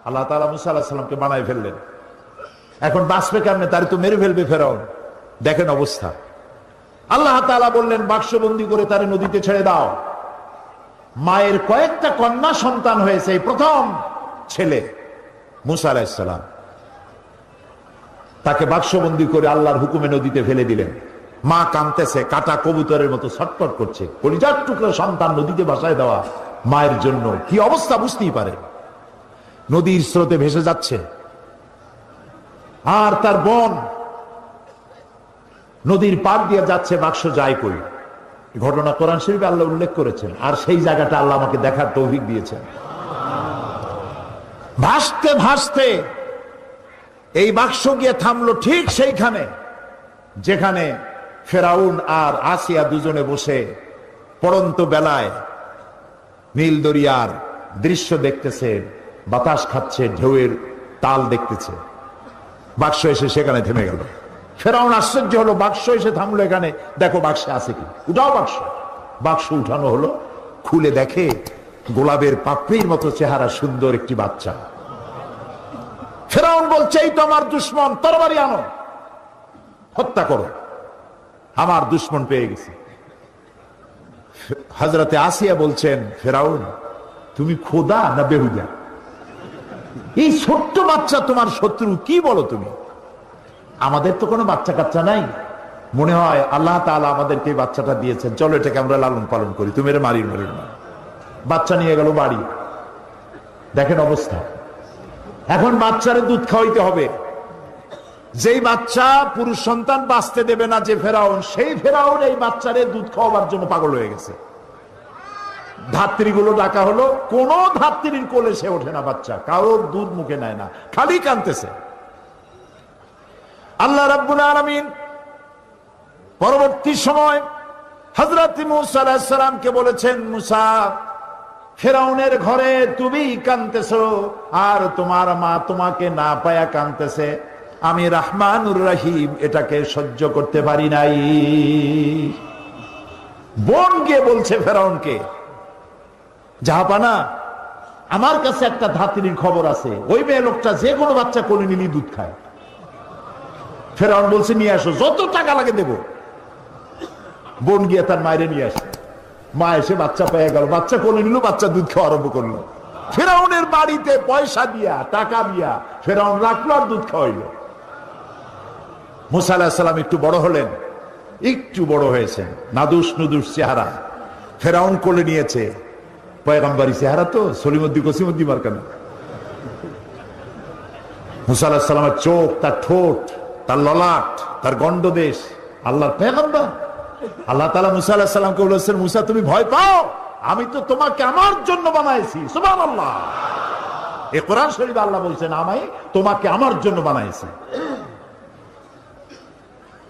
আল্লাহ তাআলা মুসা আলাইহিস সালামকে বানায় ফেললেন। এখন বাঁচবে কেমনে? তার তো মেরে ফেলবে ফেরাউন। দেখেন অবস্থা। আল্লাহ তাআলা বললেন বাক্সবন্দি করে তারে নদীতে ছেড়ে দাও। মায়ের কয়েকটা কন্যা সন্তান হয়েছে, এই প্রথম ছেলে মুসা আলাইহিস সালাম। তাকে বাক্সবন্দি করে আল্লাহর হুকুমে নদীতে ফেলে দিলেন। মা কাঁদতেছে, কাটা কবুতরের মতো ছটফট করছে। কলিজার টুকরো সন্তান নদীতে ভাসায় দেওয়া মায়ের জন্য কি অবস্থা বুঝতেই পারে। নদীর স্রোতে ভেসে যাচ্ছে, আর তার বোন নদীর পার দিয়ে যাচ্ছে, বাক্স যায় কই। ঘটনা কোরআন শরীফে আল্লাহ উল্লেখ করেছেন, আর সেই জায়গাটা আল্লাহ আমাকে দেখার তৌফিক দিয়েছেন। ভাসতে ভাসতে এই বাক্স গিয়ে থামলো ঠিক সেইখানে যেখানে ফেরাউন আর আসিয়া দুজনে বসে পড়ন্ত বেলায় নীল দরিয়ার দৃশ্য দেখতেছে, বাতাস খাচ্ছে, ঢেউয়ের তাল দেখতেছে। বাক্স এসে সেখানে থেমে গেল। ফেরাউন আশ্চর্য হলো, বাক্স এসে থামলো এখানে, দেখো বাক্সে আছে কি, উঠাও বাক্স। বাক্স উঠানো হলো, খুলে দেখে গোলাপের পাপড়ির মতো চেহারা সুন্দর একটি বাচ্চা। ফেরাউন বলছে এই তো আমার দুশ্মন, তরবারি আনো, হত্যা করো, আমার দুশ্মন পেয়ে গেছে। হযরতে আসিয়া বলছেন ফেরাউন তুমি খোদা না বেহুদা? এই ছোট্ট বাচ্চা তোমার শত্রু, কি বলো তুমি? আমাদের তো কোনো বাচ্চা কাচ্চা নাই, মনে হয় আল্লাহ তাআলা আমাদেরকে এই বাচ্চাটা দিয়েছেন, চলো এটাকে আমরা লালন পালন করি, তুমি এর মারি মারি না। বাচ্চা নিয়ে গেল বাড়ি। দেখেন অবস্থা। এখন বাচ্চারে দুধ খাওয়াইতে হবে। যেই বাচ্চা পুরুষ সন্তান বাঁচতে দেবে না যে ফেরাউন, সেই ফেরাউন এই বাচ্চারে দুধ খাওয়াবার জন্য পাগল হয়ে গেছে। ধাত্রীগুলো ডাকা হলো, কোন ধাত্রীর কোলে সে ওঠে না, বাচ্চা কারোর দুধ মুখে নেয় না, খালি কাঁদতেছে। আল্লাহ রাব্বুল আলামিন পরবর্তী সময় হযরত মুসা আলাইহিস সালামকে বলেছেন, মুসা ফেরাউনের ঘরে তুমি কাঁদতেছো আর তোমার মা তোমাকে না পায়া কাঁদতেছে, আমি রহমানুর রহিম এটাকে সহ্য করতে পারি নাই। বোন গিয়ে বলছে ফেরাউনকে, জাহাপানা আমার কাছে একটা ধাত্রীর খবর আছে, ওই মেয়ে লোকটা যে কোনো বাচ্চা কোলে নিলি দুধ খায়। ফেরাউন বলছে নিয়ে আসো, যত টাকা লাগে দেব। বোন গিয়ে তার মায়ের নিয়ে আসে। মা এসে বাচ্চা পেয়ে গেল, বাচ্চা কোলে নিল, বাচ্চা দুধ খাওয়া আরম্ভ করলো। ফেরাউনের বাড়িতে পয়সা দিয়া টাকা দিয়া ফেরাউন রাখলো আর দুধ খাওয়াইল। মুসা আলাইহিস সালাম একটু বড় হলেন, একটু বড় হয়েছেন, নাদুস নুদুস চেহারা। ফেরাউন কোলে নিয়েছে, পয়গম্বরী চেহারা তো, সলিমুদ্দি কসিমুদ্দি মার্কানা। মুসা আলাইহিস সালামের চোখ, তার ঠোঁট, তার ললাট, তার গন্ডদেশ, আল্লাহর পয়গম্বর। আল্লাহ তাআলা মুসা আলাইহিস সালামকে বলেছেন, মুসা তুমি ভয় পাও, আমি তো তোমাকে আমার জন্য বানাইছি। সুবহানাল্লাহ। এই কোরআন শরীফে আল্লাহ বলছেন আমি তোমাকে আমার জন্য বানাইছি।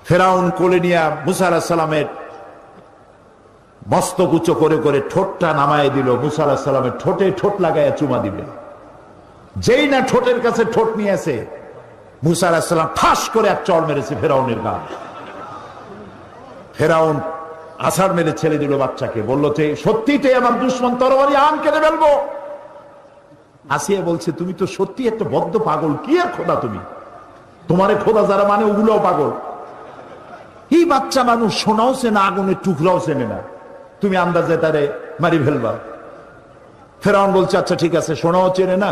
ফেরাউন কোলে নিয়ে মুসা আলাইহিস সালামের মস্তক উঁচু করে করে ঠোঁটটা নামায় দিল। মুসা আলাইহিস সালামের ঠোঁটে ঠোঁট লাগাইয়া চুমা দিবে। যেই না ঠোঁটের কাছে ঠোঁট নিয়েছে, মুসা আলাইহিস সালাম ঠাস করে এক চড় মেরেছে ফেরাউনের গায়ে। ফেরাউন আছাড় মেরে ছেড়ে দিল বাচ্চাকে, বললো যে সত্যিটাই আমার দুশ্মন, তরবারি আন, কেটে ফেলবো। আসিয়া বলছে তুমি তো সত্যি একটা বদ্ধ পাগল, কি আর খোদা তুমি, তোমারে খোদা যারা মানে ওগুলোও পাগল। এই বাচ্চা মানুষ সোনাও চেনে, আগুনের টুকরাও চেনে না, তুমি আন্দাজে তারে মারি ফেলবা। ফেরাউন বলছে আচ্ছা ঠিক আছে, সোনাও চেনে না,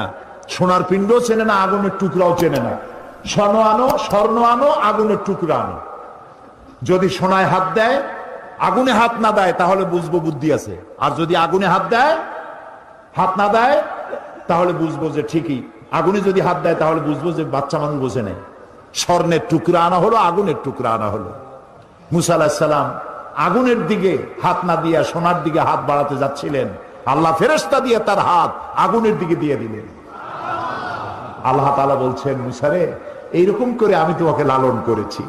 সোনার পিণ্ডও চেনে না, আগুনের টুকরাও চেনে না, স্বর্ণ আনো, আগুনের টুকরা আনো। যদি সোনায় হাত দেয়, আগুনে হাত না দেয়, তাহলে বুঝবো বুদ্ধি আছে। আর যদি আগুনে হাত দেয়, হাত না দেয়, তাহলে বুঝবো যে ঠিকই। আগুনে যদি হাত দেয় তাহলে বুঝবো যে বাচ্চা মানুষ বোঝে নেই। স্বর্ণের টুকরা আনা হলো, আগুনের টুকরা আনা হলো। মুসা আলাইহিস সালাম আগুনের দিকে হাত না দিয়া সোনার দিকে হাত বাড়াতে যাচ্ছিলেন, আল্লাহ ফেরেশতা দিয়ে তার হাত আগুনের দিকে দিয়ে দিলেন। আল্লাহ তাআলা বলছেন, মুসা রে, এইরকম করে আমি তোমাকে লালন করেছি।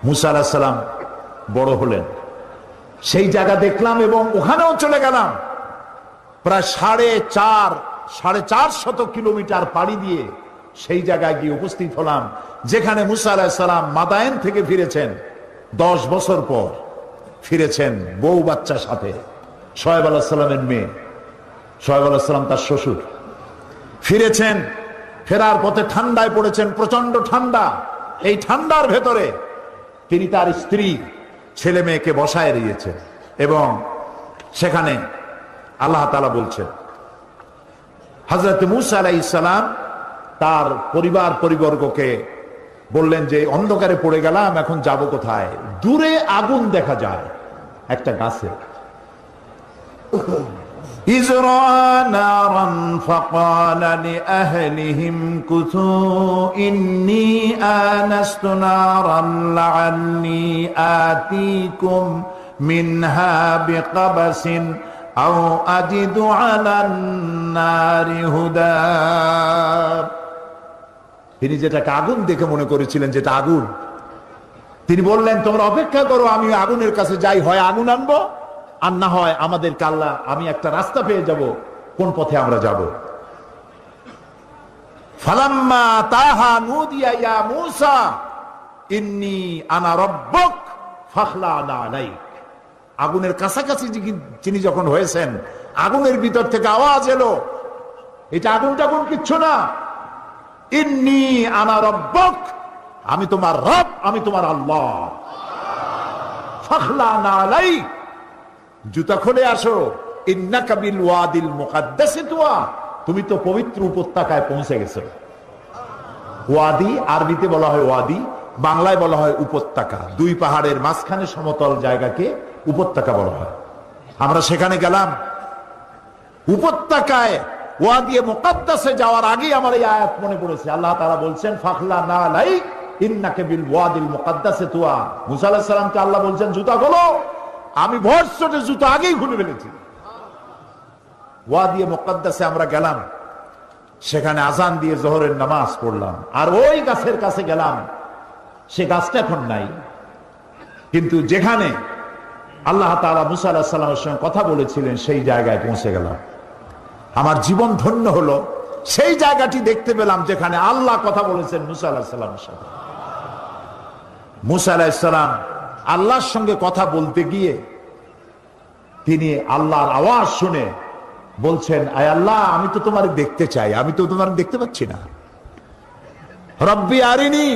মুসা আলাইহিস সালাম বড় হলেন, সেই জায়গা দেখলাম এবং ওখানেও চলে গেলাম। প্রায় 450 কিলোমিটার পাড়ি দিয়ে সেই জায়গায় গিয়ে উপস্থিত হলাম যেখানে মুসা আলাইহিস সালাম মাদায়েন থেকে ফিরেছেন। 10 বছর পর ফিরেছেন বউ বাচ্চার সাথে। শোয়েব আলাইহিস সালামের মেয়ে, শোয়েব আলাইহিস সালাম তার শ্বশুর। ফিরেছেন, ফেরার পথে ঠান্ডায় পড়েছেন, প্রচন্ড ঠান্ডা। এই ঠান্ডার ভেতরে তিনি তার স্ত্রী ছেলে মেয়েকে বসায় দিয়েছেন এবং সেখানে আল্লাহ তাআলা বলছেন, হযরত মূসা আলাইহিস সালাম তার পরিবর্গকে বললেন যে অন্ধকারে পড়ে গেলাম, এখন যাব কোথায়? দূরে আগুন দেখা যায় একটা গাছে। إذ رأى نارا فقال لأهلهم كثوا إني آنست نارا لعلي آتيكم منها بقبس أو أجد على النار هدى। তিনি যেটাকে আগুন দেখে মনে করেছিলেন যেটা আগুন, তিনি বললেন তোমরা অপেক্ষা করো, আমি আগুনের কাছে যাই, হয় আগুন আনবো আর না হয় আমাদেরকে আল্লাহ, আমি একটা রাস্তা পেয়ে যাব কোন পথে আমরা যাব। ফালাম্মা তাহা নুদিয়া ইয়া মূসা ইন্নী আনা রাব্বুক ফাখলা'না আলাইক। আগুনের কাছাকাছি যিনি যখন হয়েছেন, আগুনের ভিতর থেকে আওয়াজ এলো, এটা আগুন টাগুন কিচ্ছু না, ইন্নী আনা রাব্বুক, আমি তোমার রব, আমি তোমার আল্লাহ। ফাখলা'না আলাইক, জুতা খুলে আসো। ইন্নাকা বিল ওয়াদিল মুকাদ্দাসি তুয়া, তুমি তো পবিত্র উপত্যকায় পৌঁছে গেছো। ওয়াদি আরবিতে বলা হয় ওয়াদি, বাংলায় বলা হয় উপত্যকা। দুই পাহাড়ের মাঝখানে সমতল জায়গাকে উপত্যকা বলা হয়। আমরা সেখানে গেলাম। উপত্যকায় ওয়াদি মুকাদ্দাসে যাওয়ার আগে আমার এই আয়াত মনে পড়েছে। আল্লাহ তাআলা বলছেন ফাখলা'না আলাইক ইন্নাকা বিল ওয়াদিল মুকাদ্দাসি তুয়া। মূসা আলাইহিস সালামকে আল্লাহ বলছেন জুতা খোলো, আমি ভরসটে জুতা আগেই খুলে ফেলেছি। ওয়াদি মুকাদ্দাসে আমরা গেলাম, সেখানে আজান দিয়ে জোহরের নামাজ পড়লাম। আর ওই গাছের কাছে গেলাম, সে গাছটা এখন নাই, কিন্তু যেখানে আল্লাহ তাআলা মূসা আলাইহিস সালামের সঙ্গে কথা বলেছিলেন সেই জায়গায় পৌঁছে গেলাম। আমার জীবন ধন্য হলো, সেই জায়গাটি দেখতে পেলাম যেখানে আল্লাহ কথা বলেছেন মূসা আলাইহিস সালামের সাথে। মূসা আলাইহিস সালাম আল্লাহর সঙ্গে কথা বলতে গিয়ে তিনি আল্লাহর আওয়াজ শুনে বলছেন, আয় আল্লাহ, আমি তো তোমার দেখতে চাই, আমি তো তোমার দেখতে পাচ্ছি না। রব্বি আরিনি,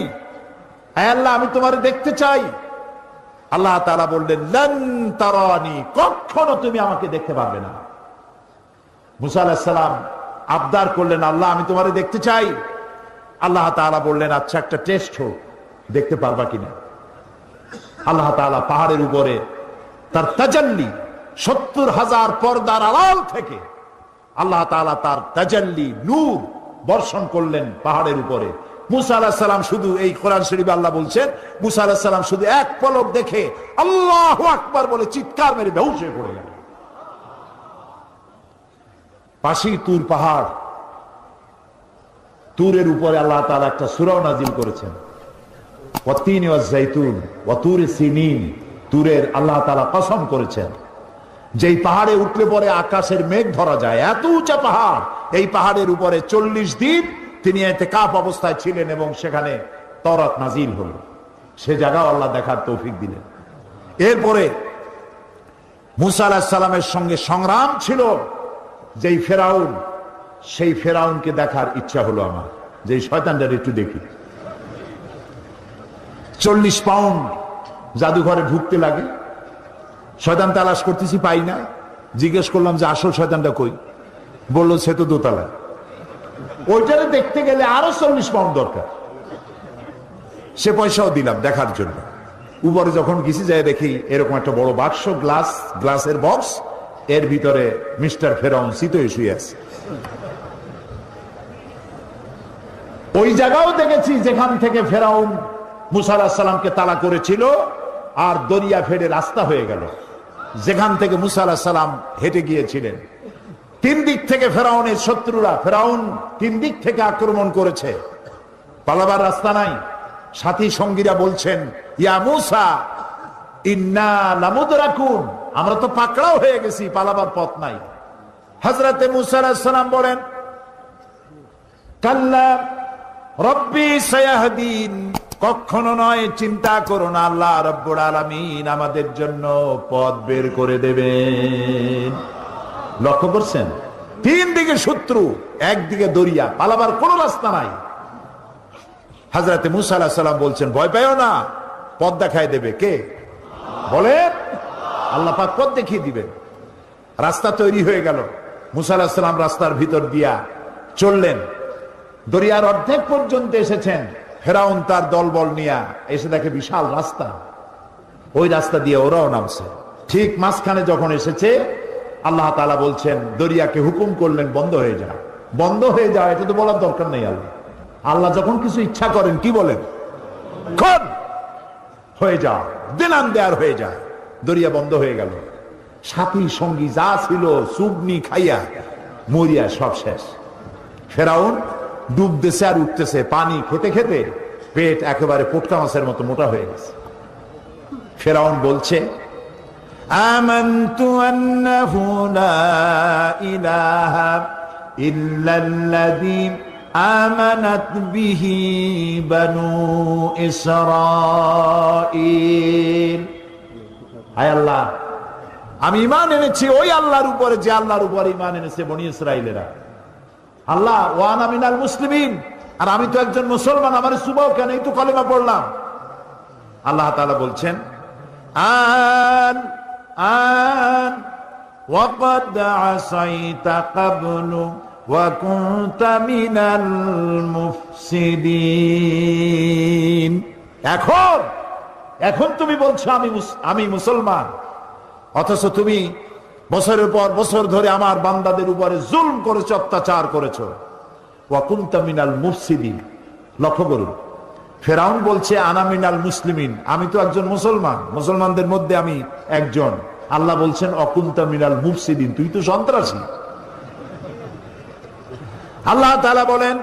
আয় আল্লাহ, আমি তোমার দেখতে চাই। আল্লাহ তাআলা বললেন লান তারানি, কখনো তুমি আমাকে দেখতে পারবে না। মূসা আলাইহিস সালাম আবদার করলেন, আল্লাহ, আমি তোমারে দেখতে চাই। আল্লাহ তাআলা বললেন আচ্ছা, একটা টেস্ট হোক, দেখতে পারবা কিনা। আল্লাহ তাআলা পাহাড়ের উপরে তার তাজাল্লি, ৭০,০০০ পর্দার আড়াল থেকে আল্লাহ তাআলা তার তাজাল্লি নূর বর্ষণ করলেন পাহাড়ের উপরে। মূসা আলাইহিস সালাম শুধু, এই কোরআন শরীফে আল্লাহ বলছেন, মূসা আলাইহিস সালাম শুধু এক পলক দেখে আল্লাহু আকবার বলে চিৎকার মেরে বেহুশ হয়ে পড়ে গেলেন। পাশেই তুর পাহাড়, তুরের উপরে আল্লাহ তাআলা একটা সূরা নাযিল করেছেন, ওয়াতিন ওয়াজ-জাইতুন ওয়া তুর সিনিন। তুরের আল্লাহ তাআলা কসম করেছেন, যেই পাহাড়ে উঠলে পরে আকাশের মেঘ ধরা যায়, এত উঁচা পাহাড়। এই পাহাড়ের উপরে ৪০ দিন তিনি ইতিকাফ অবস্থায় ছিলেন এবং সেখানে তাওরাত নাযিল হলো। সে জায়গাও আল্লাহ দেখার তৌফিক দিলেন। এরপরে মূসা আলাইহিস সালামের সঙ্গে সংগ্রাম ছিল যেই ফেরাউন, সেই ফেরাউনকে দেখার ইচ্ছা হলো আমার, যেই শয়তানটার একটু দেখি। ৪০ পাউন্ড জাদুঘরে ঢুকতে লাগে, শয়তান তালাশ করতেছি, পাই না। জিজ্ঞেস করলাম যে আসল শয়তানটা কই? বললো সে তো দোতলায়। ওইটারে দেখতে গেলে আরো ৪০ পাউন্ড দরকার। সে পয়সাও দিলাম দেখার জন্য। উপরে যখন গেছি যাই দেখি এরকম একটা বড় বাক্স, গ্লাসের বক্স, এর ভিতরে মিস্টার ফেরাউন চিতই শুয়ে আছে। ওই জায়গাও দেখেছি যেখান থেকে ফেরাউন মূসা আলাইহিস সালামকে তাড়া করেছিল, আর দরিয়া ফেটে রাস্তা হয়ে গেল। যেখান থেকে মূসা আলাইহিস সালাম হেঁটে গিয়েছিলেন, তিন দিক থেকে ফেরাউনের শত্রুরা, ফেরাউন তিন দিক থেকে আক্রমণ করেছে, পালাবার রাস্তা নাই। সাথী সঙ্গীরা বলছেন, ইয়া মূসা ইন্না লামুদরাকুন, আমরা তো পাকড়াও হয়ে গেছি, পালাবার পথ নাই। হযরতে মূসা আলাইহিস সালাম বলেন, কাল্লা রব্বি সায়াহদিন, কখনো নয়, চিন্তা করো না, আল্লাহ রাব্বুল আলামিন আমাদের জন্য পথ বের করে দেবেন। লক্ষ্য করছেন, তিন দিকে শত্রু, একদিকে দরিয়া, পালাবার কোন রাস্তা নাই। হযরতে মুসা আলাইহিস সালাম বলছেন, ভয় পাইও না, পথ দেখায় দেবে কে? বলেন, আল্লাহ পাক পথ দেখিয়ে দিবেন। রাস্তা তৈরি হয়ে গেল। মুসা আলাইহিস সালাম রাস্তার ভিতর দিয়া চললেন। দরিয়ার অর্ধেক পর্যন্ত এসেছেন। ফেরাউন তার দলবল নিয়ে এসে দেখে বিশাল রাস্তা, ওই রাস্তা দিয়ে ওরাও নামছে। ঠিক মাঝখানে যখন এসেছে, আল্লাহ তাআলা বলছেন, দরিয়াকে হুকুম করলেন বন্ধ হয়ে যা। বন্ধ হয়ে যাও এটা তো বলার দরকার নেই। আল্লাহ যখন কিছু ইচ্ছা করেন কি বলেন? খন হয়ে যা, দিনান দেয়ার হয়ে যায়। দরিয়া বন্ধ হয়ে গেল। সাথী সঙ্গী যা ছিল সুবনি খাইয়া মরিয়া সব শেষ। ফেরাউন ডুবতেছে আর উঠতেছে, পানি খেতে খেতে পেট একেবারে পোটকা মাছের মতো মোটা হয়ে গেছে। ফেরাউন বলছে, আমানতু আন্নাহু লা ইলাহা ইল্লাল্লাযী আমানাত বিহি বানু ইসরাঈল। হায় আল্লাহ, আমি ঈমান এনেছি ওই আল্লাহর উপরে যে আল্লাহর উপরে ঈমান এনেছে বনি ইসরাঈলেরা। আল্লাহ, ওয়া আনা মিনাল মুসলিমিন, আর আমি তো একজন মুসলমান, আমার সুবাও কেন, এই তো কলেমা পড়লাম। আল্লাহ তাআলা বলছেন, আন আন ওয়াকাদ আসাইতা ক্বাবলু ওয়া কুনতা মিনাল মুফসিদিন। এখন তুমি বলছো আমি মুসলমান, অথচ তুমি বছরের পর বছর ধরে আমার বান্দাদের উপরে জুলম করেছো, অত্যাচার করেছো। ওয়া কুনতা মিনাল মুফসিদিন। লক্ষ্য করুন, ফেরাউন বলছে আনা মিনাল মুসলিমিন, আমি তো একজন মুসলমান, মুসলমানদের মধ্যে আমি একজন। আল্লাহ বলছেন অকুনতা মিনাল মুফসিদিন, তুই তো সন্ত্রাসী। আল্লাহ তাআলা বলেন,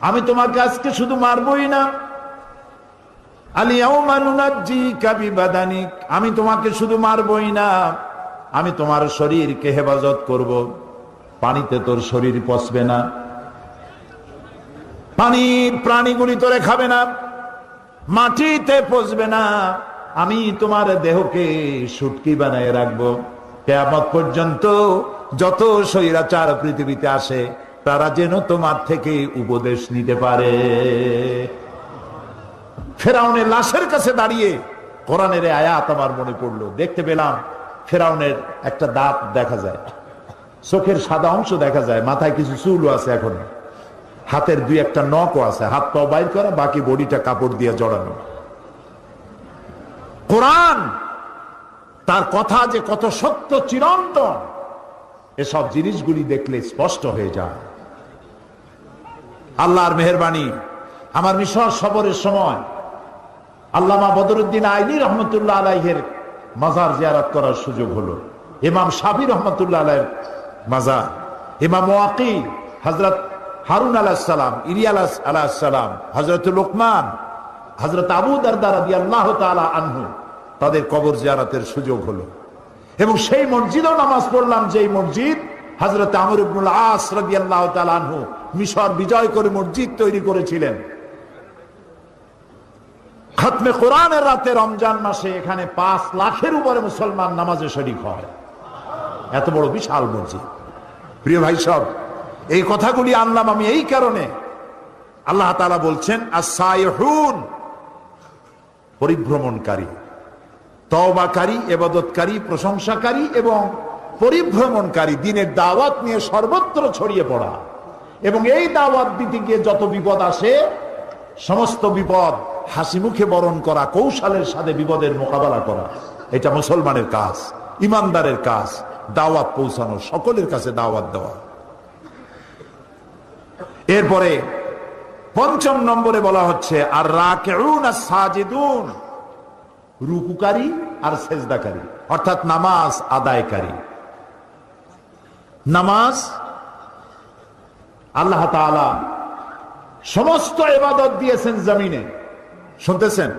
আমি তোমাকে আজকে শুধু মারবই না, আলিয়াউমা নুনাজ্জিকা বিবাদানিক, আমি তোমাকে শুধু মারবই না, আমি তোমার শরীরকে হেফাজত করব। পানিতে তোর শরীর পচবে না, পানির প্রাণীগুলি তোরে খাবে না, মাটিতে পচবে না, আমি তোমার দেহকে শুটকি বানায় রাখবো। কিয়ামত পর্যন্ত যত স্বৈরাচার পৃথিবীতে আসে তারা যেন তোমার থেকে উপদেশ নিতে পারে। ফেরাউনের লাশের কাছে দাঁড়িয়ে কোরআনের আয়াত আমার মনে পড়লো। দেখতে পেলাম ফেরাউনের একটা দাঁত দেখা যায়, চোখের সাদা অংশ দেখা যায়, মাথায় কিছু চুলও আছে, এখন হাতের দুই একটা নখও আছে, হাত পাও বাইর করা, বাকি বডিটা কাপড় দিয়ে জড়ানো। কোরআন তার কথা যে কত সত্য চিরন্তন, এসব জিনিসগুলি দেখলে স্পষ্ট হয়ে যায়। আল্লাহর মেহেরবানি, আমার মিশর সফরের সময় আল্লামা বদরুদ্দিন আইনি রহমতুল্লাহ আলাইহের মাজার জিয়ারত করার সুযোগ হলো। ইমাম শাফি রহমতুল্লাহ আলাইহির মাজার, ইমাম ওয়াকি, হযরত হারুন আলাইহিস সালাম, ইলিয়াস আলাইহিস সালাম, হযরত লোকমান, হযরত আবু দারদা রাদিয়াল্লাহু তাআলা আনহু, তাদের কবর জিয়ারতের সুযোগ হলো। এবং সেই মসজিদেও নামাজ পড়লাম, যেই মসজিদ হযরত আমর ইবনুল আস রাদিয়াল্লাহু তাআলা আনহু মিশর বিজয় করে মসজিদ তৈরি করেছিলেন। খতমে কোরআনের রাতে রমজান মাসে এখানে 5 লাখের উপরে মুসলমান নামাজে শরীক হয়। এত বড় বিশাল মসজিদ। প্রিয় ভাই সব, এই কথাগুলি আনলাম আমি এই কারণে, আল্লাহ তাআলা বলছেন আস-সাইহুন, পরিভ্রমণকারী, তওবাকারী, ইবাদতকারী, প্রশংসাকারী এবং পরিভ্রমণকারী, দ্বীনের দাওয়াত নিয়ে সর্বত্র ছড়িয়ে পড়া। এবং এই দাওয়াত দিতে গিয়ে যত বিপদ আসে, সমস্ত বিপদ হাসি মুখে বরণ করা, কৌশলের সাথে বিপদের মোকাবেলা করা, এটা মুসলমানের কাজ, ইমানদারের কাজ। দাওয়াত পৌঁছানো, সকলের কাছে দাওয়াত দেওয়া। এরপরে 5 নম্বরে বলা হচ্ছে আর রাকিউন আস-সাজিদুন, রুকুকারী আর সেজদাকারী, অর্থাৎ নামাজ আদায়কারী। নামাজ আল্লাহ তাআলা সমস্ত ইবাদত দিয়েছেন জমিনে, শুনতেছেন?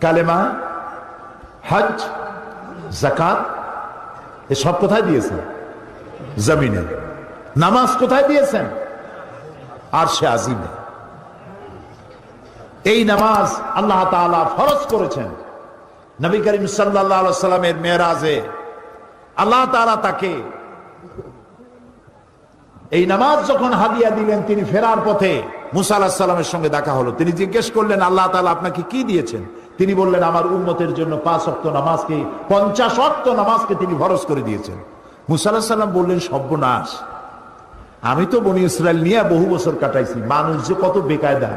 কালেমা, হজ, যাকাত, এসব কোথায় দিয়েছেন? জমিনে। নামাজ কোথায় দিয়েছেন? আরশে আজিমে। এই নামাজ আল্লাহ তাআলা ফরজ করেছেন। নবী করিম সাল্লাল্লাহু আলাইহি ওয়াসাল্লামের মেরাজে আল্লাহ তাআলা তাকে এই নামাজ যখন হাদিয়া দিলেন, তিনি ফেরার পথে মুসা আলাইহিস সালামের সঙ্গে দেখা হলো। তিনি জিজ্ঞেস করলেন, আল্লাহ তাআলা আপনাকে কি দিয়েছেন? তিনি বললেন, আমার উম্মতের জন্য 5 ওয়াক্ত নামাজকে, 50 ওয়াক্ত নামাজকে তিনি ফরজ করে দিয়েছেন। মুসা আলাইহিস সালাম বললেন, সর্বনাশ, আমি তো বনি ইসরাইল নিয়ে বহু বছর কাটাইছি, মানুষ যে কত বেকায়দা,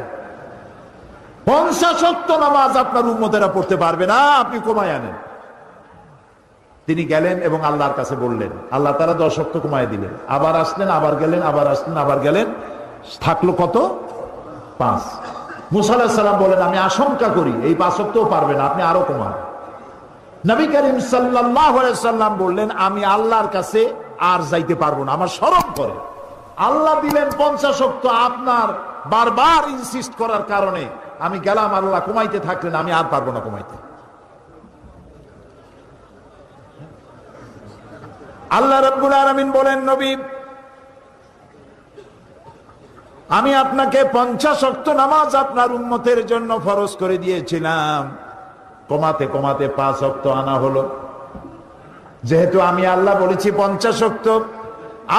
50 ওয়াক্ত নামাজ আপনার উম্মতেরা পড়তে পারবে না, আপনি কমায় আনেন। তিনি গেলেন এবং আল্লাহর কাছে বললেন, আল্লাহ তাআলা 10 ওয়াক্ত কমায় দিলেন। আবার আসলেন, আবার গেলেন, আবার আসলেন, আবার গেলেন, থাকলো কত? 5। মুসা আলাইহিস সালাম বলেন, আমি আশঙ্কা করি এই 5 ওয়াক্তও পারবে না, আপনি আরো কমান। নবী করিম সাল্লাল্লাহু আলাইহি সাল্লাম বললেন, আমি আল্লাহর কাছে আর যাইতে পারবো না, আমার শরম করে। আল্লাহ দিলেন 50 ওয়াক্ত, আপনার বারবার ইনসিস্ট করার কারণে আমি গেলাম, আল্লাহ কমাইতে থাকলেন, আমি আর পারবো না কমাইতে। আল্লাহ রাব্বুল আলামিন বলেন, নবী, আমি আপনাকে 50 ওয়াক্ত নামাজ আপনার উম্মতের জন্য ফরজ করে দিয়েছিলাম, কমাতে কমাতে 5 ওয়াক্ত আনা হলো। যেহেতু আমি আল্লাহ বলেছি 50 ওয়াক্ত,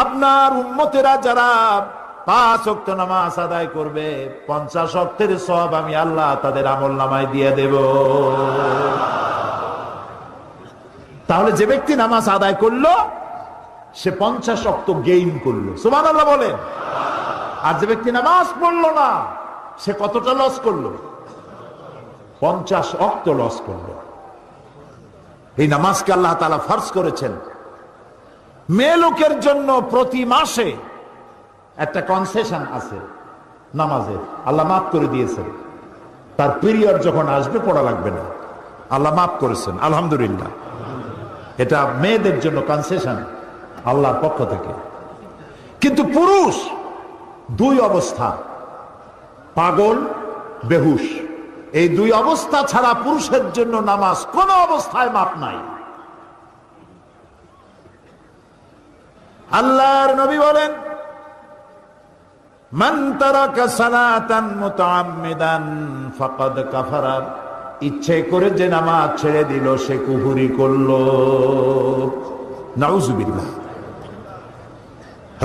আপনার উম্মতেরা যারা 5 ওয়াক্ত নামাজ আদায় করবে, 50 ওয়াক্তের সওয়াব আমি আল্লাহ তাদের আমলনামায় দিয়ে দেব। তাহলে যে ব্যক্তি নামাজ আদায় করলো সে 50 ওয়াক্ত গেইন করলো, সুবহানাল্লাহ বলেন। আর যে ব্যক্তি নামাজ পড়লো না সে কতটা লস করলো? 50 ওয়াক্ত লস করলো। এই নামাজকে আল্লাহ তাআলা ফরজ করেছেন। মেয়ে লোকের জন্য প্রতি মাসে একটা কনসেশন আছে নামাজের, আল্লাহ মাফ করে দিয়েছেন। তার পিরিয়ড যখন আসবে পড়া লাগবে না, আল্লাহ মাফ করেছেন, আলহামদুলিল্লাহ। এটা মেয়েদের জন্য কনসেশন আল্লাহর পক্ষ থেকে। কিন্তু পুরুষ 2 অবস্থা, পাগল, বেহুশ, এই 2 অবস্থা ছাড়া পুরুষের জন্য নামাজ কোন অবস্থায় মাপ নাই। আল্লাহর নবী বলেন, মান তারাকা সালাতান মুতাআম্মিদান ফাকাদ কাফারা, ইচ্ছে করে যে নামাজ ছেড়ে দিল সে কুফরি করলো। নাউজুবিল্লাহ।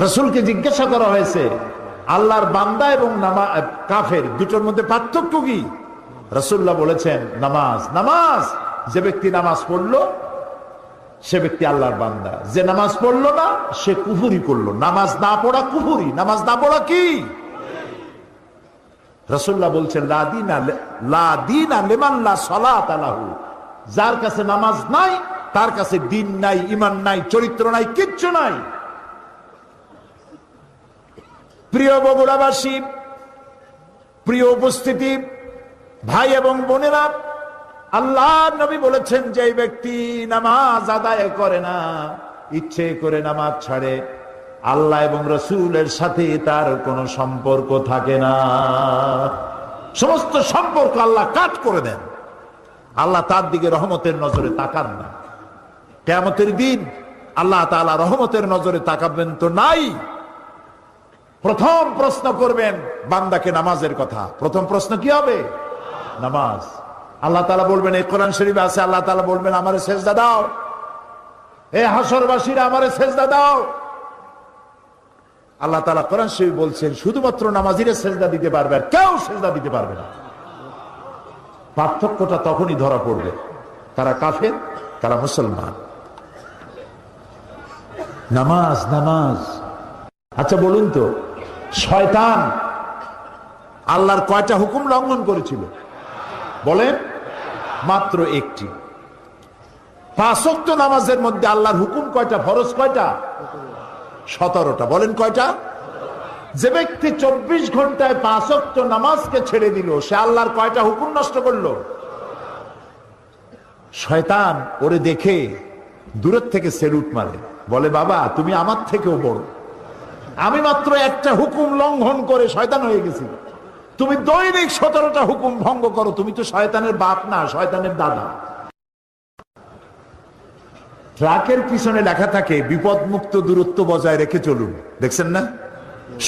রাসূলকে জিজ্ঞাসা করা হয়েছে, আল্লাহর বান্দা এবং কাফের দুটোর মধ্যে পার্থক্য কি? রাসূলুল্লাহ বলেছেন, নামাজ। নামাজ, যে ব্যক্তি নামাজ পড়লো সে ব্যক্তি আল্লাহর বান্দা, যে নামাজ পড়লো না সে কুফরি করলো। নামাজ না পড়া কুফরি, নামাজ না পড়া কি? রাসূলুল্লাহ বলছেন, লা দীনা লিমান লা সালাতা লাহু, যার কাছে নামাজ নাই তার কাছে দিন নাই, ঈমান নাই, চরিত্র নাই, কিচ্ছু নাই। প্রিয় বগুড়াবাসী, প্রিয় উপস্থিতি, ভাই এবং বোনেরা, আল্লাহর নবী বলেছেন, যে ব্যক্তি নামাজ আদায় করে না, ইচ্ছে করে নামাজ ছাড়ে, আল্লাহ এবং রাসূলের সাথে তার কোনো সম্পর্ক থাকে না। সমস্ত সম্পর্ক আল্লাহ কাট করে দেন। আল্লাহ তার দিকে রহমতের নজরে তাকান না। কিয়ামতের দিন আল্লাহ তাআলা রহমতের নজরে তাকাবেন তো নাই। প্রথম প্রশ্ন করবেন বান্দাকে নামাজের কথা। প্রথম প্রশ্ন কি হবে? নামাজ। আল্লাহ তাআলা বলবেন, এই কোরআন শরীফে আছে, আল্লাহ তাআলা বলবেন, আমারে সেজদা দাও। এ হাসরবাসীরা আমারে সেজদা দাও। আল্লাহ তাআলা কোরআন শরীফ বলছেন, শুধুমাত্র নামাজিরা সেজদা দিতে পারবে, আর কেউ সেজদা দিতে পারবে না। পার্থক্যটা তখনই ধরা পড়বে, তারা কাফের, তারা মুসলমান। নামাজ, নামাজ। আচ্ছা বলুন তো, শয়তান আল্লাহর কয়টা হুকুম লঙ্ঘন করেছিল? বলেন। মাত্র একটি। 5 ওয়াক্ত নামাজের মধ্যে আল্লাহর হুকুম কয়টা? ফরজ কয়টা? 17টা। বলেন কয়টা? যে ব্যক্তি 24 ঘন্টায় 5 ওয়াক্ত নামাজকে ছেড়ে দিল, সে আল্লাহর কয়টা হুকুম নষ্ট করলো? শয়তান ওরে দেখে দূরের থেকে সেলুট মারে, বলে, বাবা তুমি আমার থেকেও বড়, আমি মাত্র একটা হুকুম লঙ্ঘন করে শয়তান হয়ে গেছি, তুমি দৈনিক 17টা হুকুম ভঙ্গ করো, তুমি তো শয়তানের বাপ না, শয়তানের দাদা। ট্রাকের পিছনে লেখা থাকে, বিপদ মুক্ত দূরত্ব বজায় রেখে চলুন। দেখছেন না?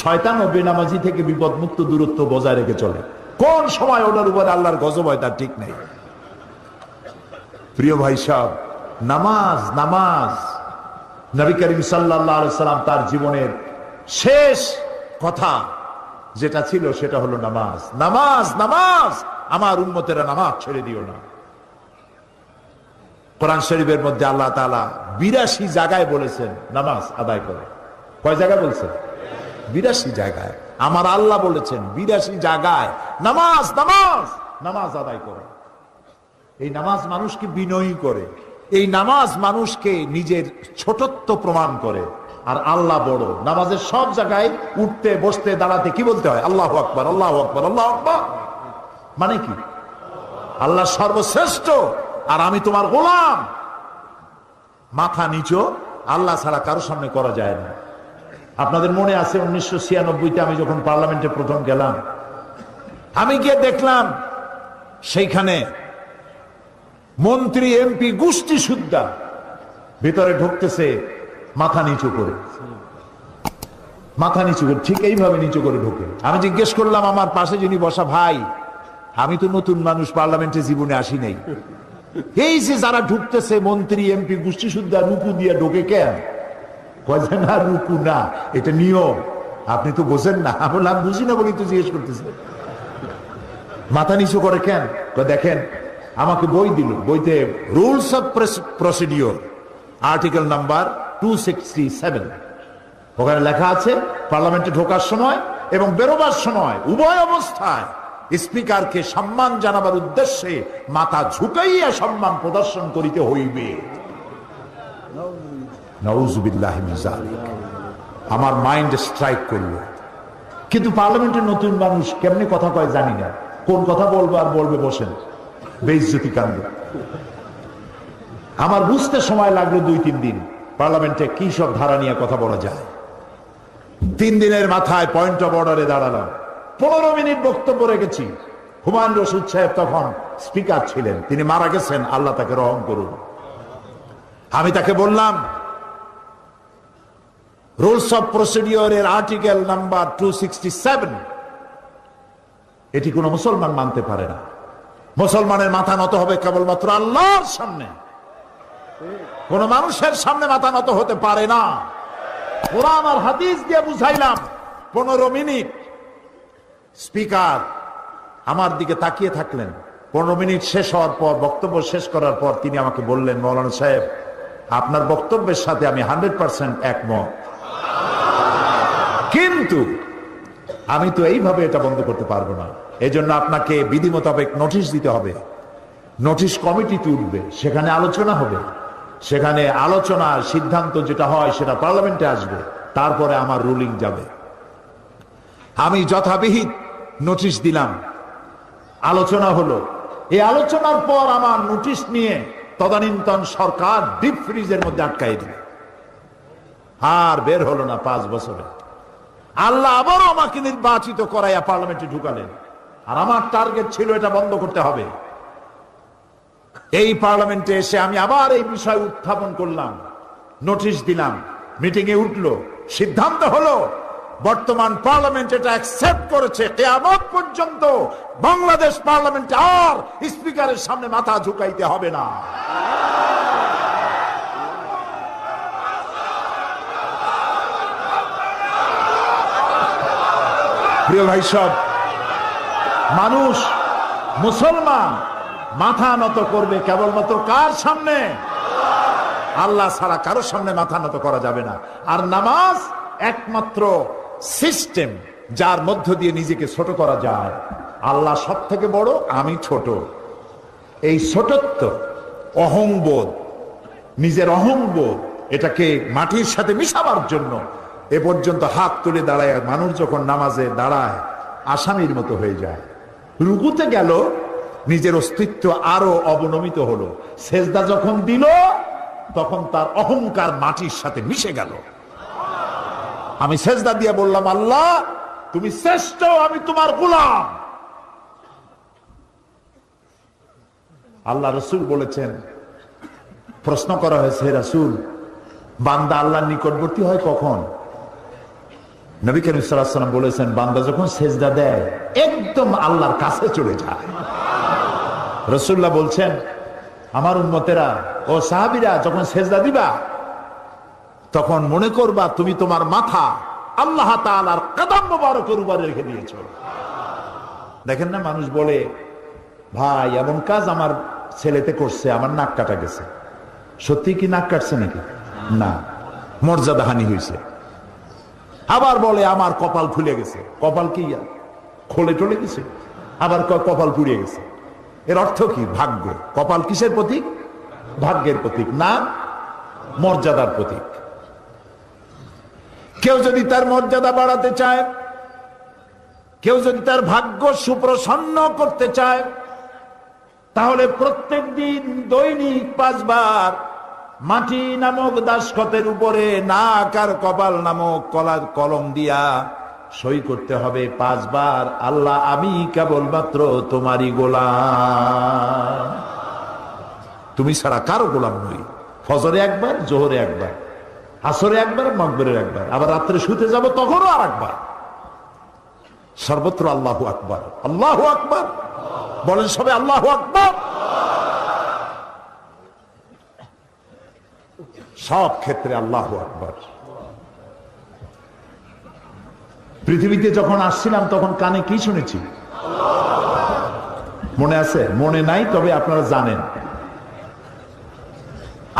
শয়তান ও বেনামাজি থেকে বিপদ মুক্ত দূরত্ব বজায় রেখে চলে। কোন সময় ওটার উপর আল্লাহর গজব হয় তার ঠিক নেই। প্রিয় ভাই সাহেব, নামাজ, নামাজ নবী করিম সাল্লাল্লাহু আলাইহি সাল্লাম তার জীবনের শেষ কথা যেটা ছিল সেটা হলো নামাজ, নামাজ, নামাজ। আমার উম্মতেরা নামাজ ছেড়ে দিও না। কোরআন শরীফের মধ্যে আল্লাহ তাআলা 82 জায়গায় বলেছেন নামাজ আদায় করো। কয় জায়গায় বলছেন? 82 জায়গায়। আমার আল্লাহ বলেছেন 82 জায়গায় নামাজ, নামাজ, নামাজ আদায় করো। এই নামাজ মানুষকে বিনয়ী করে, এই নামাজ মানুষকে নিজের ছোটত্ব প্রমাণ করে। আর আল্লাহ বড়। নামাজের সব জায়গায় উঠতে বসতে দাঁড়াতে কি বলতে হয়? আল্লাহু আকবার, আল্লাহু আকবার, আল্লাহু আকবার। মানে কি? আল্লাহ সর্বশ্রেষ্ঠ আর আমি তোমার গোলাম। মাথা নিচু আল্লাহ ছাড়া কারো সামনে করা যায় না। আপনাদের মনে আছে 1996-তে আমি যখন পার্লামেন্টে প্রথম গেলাম, আমি গিয়ে দেখলাম সেইখানে মন্ত্রী এমপি গোষ্ঠী সুদ্ধা ভিতরে ঢুকতেছে মাথা নিচু করে, মাথা নিচু করে, ঠিক এইভাবে নিচু করে ঢুকে। আমি জিজ্ঞেস করলাম আমার পাশে যিনি বসা, ভাই আমি তো নতুন মানুষ, পার্লামেন্টে জীবনে আসি নাই, এই যে যারা ঢুকতেছে মন্ত্রী এমপি গোষ্ঠী সুদ্ধা রুকু দিয়ে ঢোকে কেন? কয় না রুকু না, এটা নিয়ম। আপনি তো বোঝেন না। আমি বললাম বুঝি না বলি তো জিজ্ঞেস করতেছে মাথা নিচু করে কেন? দেখেন আমাকে বই দিল, বইতে rules of procedure article number 267, ওখানে লেখা আছে পার্লামেন্টে ঢোকার সময় এবং বেরোবার সময় উভয় অবস্থায় স্পিকারকে সম্মান জানাবার উদ্দেশ্যে মাথা ঝুঁকাইয়া সম্মান প্রদর্শন করিতে হইবে। নাউযুবিল্লাহি মিন যালিক। আমার মাইন্ড স্ট্রাইক করলো। কিন্তু পার্লামেন্টের নতুন মানুষ কেমনে কথা কয় জানি না, কোন কথা বলবো আর বলবে বসেন, বেইজ্জতি কাণ্ড। আমার বুঝতে সময় লাগলো 2-3 দিন পার্লামেন্টে কি সব ধারা নিয়ে কথা বলা যায়। 3 দিনের মাথায় পয়েন্ট অফ অর্ডারে দাঁড়ালাম, 15 মিনিট বক্তব্য রেখেছি। হুমায়ুন রশিদ সাহেব তখন স্পিকার ছিলেন, তিনি মারা গেছেন, আল্লাহ তাকে রহম করুন। আমি তাকে বললাম রুলস অফ প্রসিডিওরের আর্টিকেল নাম্বার 267 এটি কোন মুসলমান মানতে পারে না। মুসলমানের মাথা নত হবে কেবলমাত্র আল্লাহর সামনে, কোন মানুষের সামনে মাথা নত হতে পারে না। কোরআন আর হাদিস দিয়ে বুঝাইলাম। 15 মিনিট স্পিকার আমার দিকে তাকিয়ে থাকলেন। 15 মিনিট শেষ হওয়ার পর, বক্তব্য শেষ করার পর তিনি আমাকে বললেন, মৌলানা সাহেব আপনার বক্তব্যের সাথে আমি 100% একমত, কিন্তু আমি তো এইভাবে এটা বন্ধ করতে পারবো না। এজন্য আপনাকে বিধি মোতাবেক নোটিশ দিতে হবে। নোটিশ কমিটিতে উঠবে, সেখানে আলোচনা হবে, সেখানে আলোচনার সিদ্ধান্ত যেটা হয় সেটা পার্লামেন্টে আসবে, তারপরে আমার রুলিং যাবে। আমি যথাবিহিত নোটিশ দিলাম, আলোচনা হলো। এই আলোচনার পর আমার নোটিশ নিয়ে তদানীন্তন সরকার ডিপ ফ্রিজের মধ্যে আটকাই দিল, আর বের হলো না 5 বছরে। আল্লাহ আবারও আমাকে নির্বাচিত করাইয়া পার্লামেন্টে ঢুকালেন, আর আমার টার্গেট ছিল এটা বন্ধ করতে হবে। এই পার্লামেন্টে এসে আমি আবার এই বিষয় উত্থাপন করলাম, নোটিশ দিলাম, মিটিং এ উঠলো, সিদ্ধান্ত হলো বর্তমান পার্লামেন্ট এটা অ্যাকসেপ্ট করেছে, কিয়ামত পর্যন্ত বাংলাদেশ পার্লামেন্টে আর স্পিকারের সামনে মাথা ঝুঁকাইতে হবে না। প্রিয় ভাই সব, মানুষ মুসলমান মাথা নত করবে কেবলমাত্র কার সামনে? আল্লাহ ছাড়া কারোর সামনে মাথা নত করা যাবে না। আর নামাজ একমাত্র সিস্টেম যার মধ্য দিয়ে নিজেকে ছোট করা যায়। আল্লাহ সব থেকে বড়, আমি ছোট। এই ছোটত্ব, অহংবোধ, নিজের অহংবোধ, এটাকে মাটির সাথে মিশাবার জন্য এ পর্যন্ত হাত তুলে দাঁড়ায় মানুষ যখন নামাজে দাঁড়ায় আসামির মতো হয়ে যায়। রুকুতে গেল, নিজের অস্তিত্ব আরো অবনমিত হলো। সেজদা যখন দিল তখন তার অহংকার মাটির সাথে মিশে গেল। আমি সেজদা দিয়ে বললাম, আল্লাহ তুমি শ্রেষ্ঠ, আমি তোমার গোলাম। আল্লাহ রসুল বলেছেন, প্রশ্ন করা হয়েছে, রাসূল বান্দা আল্লাহর নিকটবর্তী হয় কখন? নবী করিম সাল্লাল্লাহু আলাইহি ওয়াসাল্লাম বলেছেন, বান্দা যখন সেজদা দেয় একদম আল্লাহর কাছে চলে যায়। রাসূলুল্লাহ বলছেন, আমার উম্মতেরা ও সাহাবীরা যখন সেজদা দিবা তখন মনে করবা তুমি তোমার মাথা আল্লাহ তাআলার কদম মোবারকের উপরে রেখে দিয়েছো। দেখেন না, মানুষ বলে ভাই এমন কাজ আমার ছেলেতে করছে, আমার নাক কাটা গেছে। সত্যি কি নাক কাটছে নাকি? না, মর্যাদাহানি হয়েছে। আবার বলে আমার কপাল খুলে গেছে। কপাল কি খোলে টলে গেছে? আবার কপাল পুড়িয়ে গেছে। এর অর্থ কি? ভাগ্য। কপাল কিসের প্রতীক? ভাগ্যের প্রতীক, না মর্যাদার প্রতীক। কেউ যদি তার মর্যাদা বাড়াতে চায়, কেউ যদি তার ভাগ্য সুপ্রসন্ন করতে চায়, তাহলে প্রত্যেক দিন দৈনিক 5 বার মাটি নামক দাসখতের উপরে নাক আর কপাল নামক কলম দিয়া সই করতে হবে 5 বার, আল্লাহ আমি কেবলমাত্র তোমারই গোলাম, তুমি ছাড়া কারো গোলাম নই। ফজরে একবার, জোহরে একবার, আসরে একবার, মাগরিবে একবার, আবার রাত্রে শুতে যাব তখনও আর একবার। সর্বত্র আল্লাহু আকবার, আল্লাহু আকবার বলেন সবাই, আল্লাহু আকবার। সব ক্ষেত্রে আল্লাহু আকবার। পৃথিবীতে যখন আসছিলাম তখন কানে কি শুনেছি মনে আছে? মনে নাই, তবে আপনারা জানেন।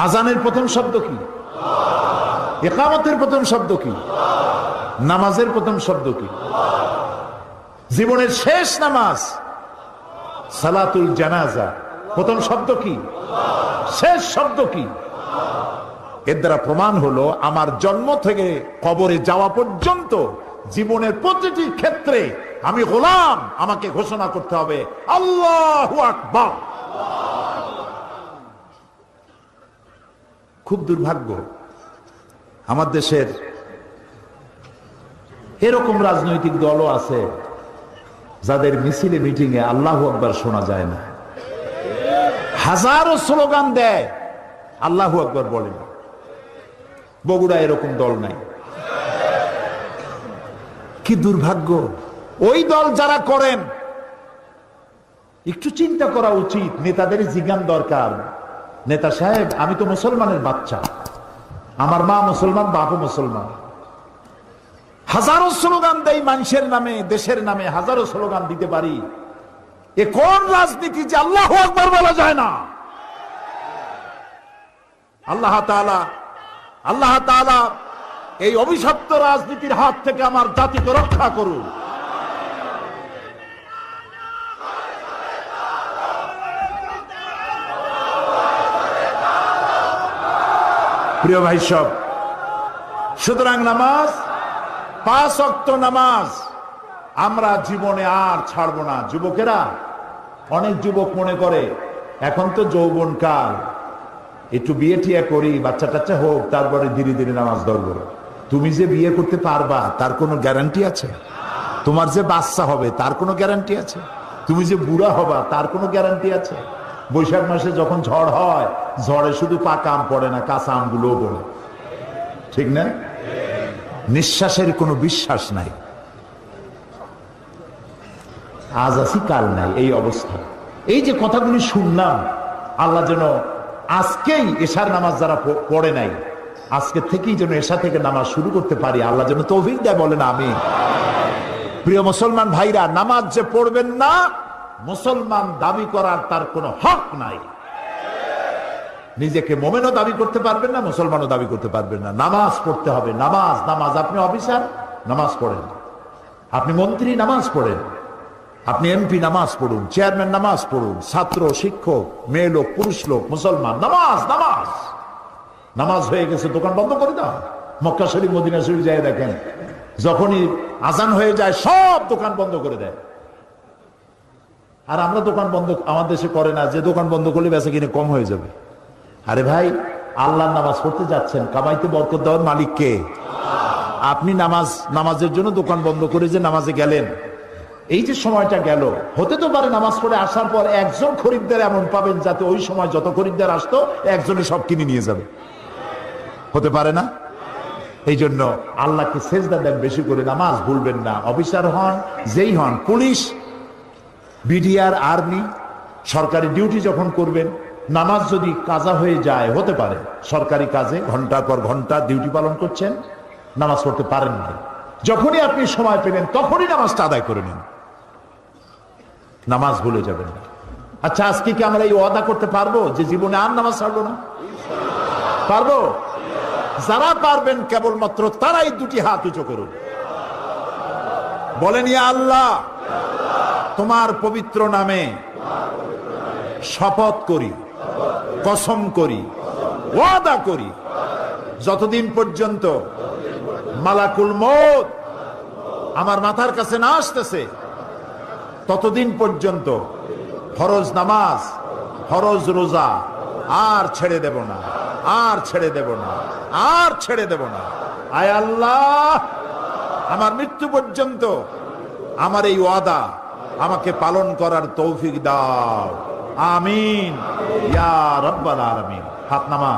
আজানের প্রথম শব্দ কি? ইকামতের প্রথম শব্দ কি? নামাজের প্রথম শব্দ কি? জীবনের শেষ নামাজ সালাতুল জানাজা, প্রথম শব্দ কি? শেষ শব্দ কি? এর দ্বারা প্রমাণ হলো আমার জন্ম থেকে কবরে যাওয়া পর্যন্ত জীবনের প্রতিটি ক্ষেত্রে আমি গোলাম, আমাকে ঘোষণা করতে হবে আল্লাহু আকবার। খুব দুর্ভাগ্য আমার দেশের এরকম রাজনৈতিক দলও আছে যাদের মিছিলে মিটিংয়ে আল্লাহু আকবার শোনা যায় না। হাজারো স্লোগান দেয়, আল্লাহু আকবার বলে না। বগুড়া এরকম দল নাই। কি দুর্ভাগ্য! ওই দল যারা করেন একটু চিন্তা করা উচিত, নেতাদের জিজ্ঞান দরকার। নেতা সাহেব, আমি তো মুসলমানের বাচ্চা, আমার মা মুসলমান, বাপও মুসলমান। হাজারো স্লোগান দেই মানুষের নামে, দেশের নামে হাজারো স্লোগান দিতে পারি। এ কোন রাজনীতি যে আল্লাহু আকবার বলা যায় না? আল্লাহ তাআলা এই অভিশপ্ত রাজনীতির হাত থেকে আমার জাতিকে রক্ষা করুন। প্রিয় ভাই সব, সুতরাং নামাজ, 5 ওয়াক্ত নামাজ আমরা জীবনে আর ছাড়বো না। যুবকেরা, অনেক যুবক মনে করে এখন তো যৌবন কাল, একটু বিয়ে টিয়া করি, বাচ্চা টাচ্চা হোক, তারপরে ধীরে ধীরে নামাজ ধরবো। তুমি যে বিয়ে করতে পারবা তার কোনো গ্যারান্টি আছে? তোমার যে বাচ্চা হবে তার কোনো গ্যারান্টি আছে? তুমি যে বুড়া হবা তার কোনো গ্যারান্টি আছে? বৈশাখ মাসে যখন ঝড় হয়, ঝড়ে শুধু পাকা আম পড়ে না, কাঁচা আমগুলোও পড়ে, ঠিক না? নিঃশ্বাসের কোনো বিশ্বাস নাই। আজ আছি কাল নাই, এই অবস্থা। এই যে কথাগুলি শুনলাম, আল্লাহ যেন আজকেই এশার নামাজ যারা পড়ে নাই, আজকে থেকেই যেন এশা থেকে নামাজ শুরু করতে পারি, আল্লাহ যেন তৌফিক দেয়, বলেন আমিন। প্রিয় মুসলমান ভাইরা, নামাজ যে পড়বেন না, মুসলমান দাবি করার তার কোনো হক নাই। নিজেকে মোমেনও দাবি করতে পারবেন না, মুসলমানও দাবি করতে পারবেন না। নামাজ পড়তে হবে, নামাজ। নামাজ। আপনি অফিসার, নামাজ পড়েন। আপনি মন্ত্রী, নামাজ পড়েন। আপনি এমপি, নামাজ পড়ুন। চেয়ারম্যান, নামাজ পড়ুন। ছাত্র, শিক্ষক, মেয়ে লোক, পুরুষ লোক, মুসলমান, নামাজ। নামাজ নামাজ হয়ে গেছে, দোকান বন্ধ করে দাও। মক্কা শরীফ, মদিনা শরীফ যায় দেখেন, যখনই আজান হয়ে যায় সব দোকান বন্ধ করে দেয়। আর আমরা দোকান বন্ধ আমার দেশে করে না, যে দোকান বন্ধ করলে বেচা কিনে কম হয়ে যাবে। আরে ভাই, আল্লাহর নামাজ পড়তে যাচ্ছেন, কামাইতে বরকত দেওয়ার মালিক কে? আপনি নামাজের জন্য দোকান বন্ধ করে যে নামাজে গেলেন, এই যে সময়টা গেল, হতে তো পারে নামাজ পড়ে আসার পর একজন খরিদ্দার এমন পাবেন যাতে ওই সময় যত খরিদ্দার আসতো একজনে সব কিনে নিয়ে যাবে, হতে পারে না? এই জন্য আল্লাহকে সেজদা দেন বেশি করে, নামাজ ভুলবেন না। অফিসার হন, যেই হন, পুলিশ, বিডিআর, আর্মি, সরকারি ডিউটি যখন করবেন, নামাজ যদি কাজা হয়ে যায়, হতে পারে সরকারি কাজে ঘন্টার পর ঘন্টা ডিউটি পালন করছেন, নামাজ পড়তে পারেন না, যখনই আপনি সময় পেলেন তখনই নামাজটা আদায় করে নিন, নামাজ ভুলে যাবেন না। আচ্ছা, আজকে কি আমরা এই ওয়াদা করতে পারবো যে জীবনে আর নামাজ ছাড়বো না? পারবো? যারা পারবেন কেবলমাত্র তারাই দুটি হাত উঁচু করুন, বলেন ইয়া আল্লাহ, তোমার পবিত্র নামে শপথ করি, কসম করি, ওয়াদা করি, যতদিন পর্যন্ত মালাকুল মউত আমার মাথার কাছে না আসতেছে ততদিন পর্যন্ত ফরজ নামাজ, ফরজ রোজা আর ছেড়ে দেব না, আর ছেড়ে দেব না, আর ছেড়ে দেব না। আয় আল্লাহ, আমার মৃত্যু পর্যন্ত আমার এই ওয়াদা আমাকে পালন করার তৌফিক দাও, আমিন ইয়া রাব্বাল আলামিন। হাত নামা।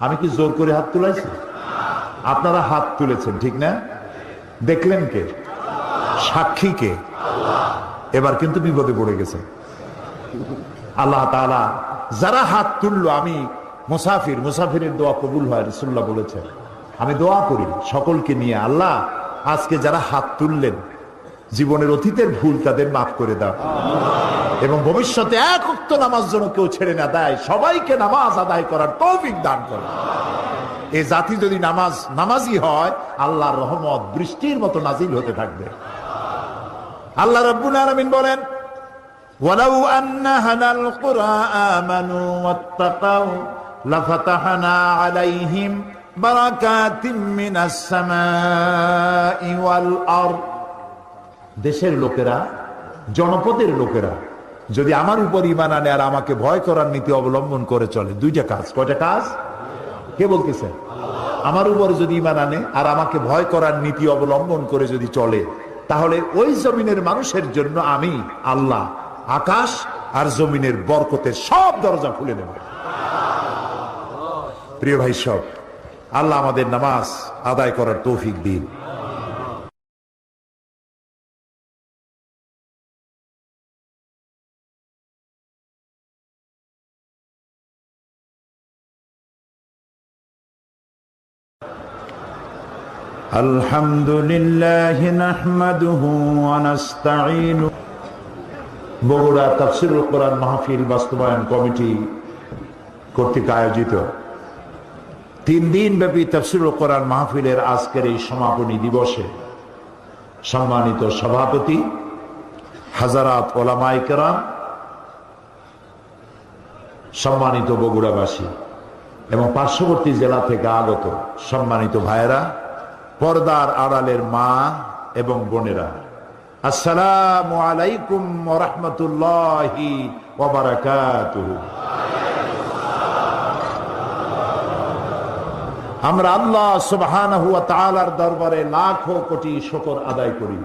আমি কি জোর করে হাত তুলেছি? আপনারা হাত তুলেছেন, ঠিক না? দেখলেন কে? সাক্ষী কে? এবার কিন্তু বিপদে পড়ে গেছে। আল্লাহ তাআলা যারা হাত তুললো, আমি মুসাফির, মুসাফিরের দোয়া কবুল হয়, রাসূলুল্লাহ বলেছেন। আমি দোয়া করি সকলকে নিয়ে, আল্লাহ আজকে যারা হাত তুললেন জীবনের অতীতের ভুল তাদের মাফ করে দাও, এবং ভবিষ্যতে এক ওয়াক্ত নামাজ যেন কেউ ছেড়ে না দেয়, সবাইকে নামাজ আদায় করার তৌফিক দান করো। এই জাতি যদি নামাজি হয়, আল্লাহর রহমত বৃষ্টির মতো নাজিল হতে থাকবে। আল্লাহ রাব্বুল আলামিন বলেন, ওয়ালাউ আন্না হানাল কুরা আমানু ওয়াত্তাকাউ লাফাতাহনা আলাইহিম বারাকাতিম মিনাস সামাই ওয়াল আরদ। দেশের লোকেরা, জনপদের লোকেরা যদি আমার উপর ঈমান আনে আর আমাকে ভয় করার নীতি অবলম্বন করে চলে, দুইটা কাজ। কয়টা কাজ? কে বলতেছে? আমার উপর যদি ঈমান আনে আর আমাকে ভয় করার নীতি অবলম্বন করে যদি চলে, তাহলে ওই জমিনের মানুষের জন্য আমি আল্লাহ আকাশ আর জমিনের বরকতের সব দরজা খুলে দেব। প্রিয় ভাই সব, আল্লাহ আমাদের নামাজ আদায় করার তৌফিক দিন। আলহামদুলিল্লাহ নাহমাদুহু ওয়া নাস্তাঈনু। বগুড়া তাফসীরুল কোরআন মাহফিল বাস্তবায়ন কমিটি কর্তৃক আয়োজিত 3 দিন ব্যাপী তাফসীরুল কোরআন মাহফিলের আজকের এই সমাপনী দিবসে সম্মানিত সভাপতি, হাজারাত ওলামায়ে কেরাম, সম্মানিত বগুড়াবাসী এবং পার্শ্ববর্তী জেলা থেকে আগত সম্মানিত ভাইয়েরা, পর্দার আড়ালের মা এবং বোনেরা, আসসালামু আলাইকুম ওয়া রাহমাতুল্লাহি ওয়া বারাকাতুহু। আমরা আল্লাহ সুবহানাহু ওয়া তাআলার দরবারে লাখো কোটি শুকর আদায় করি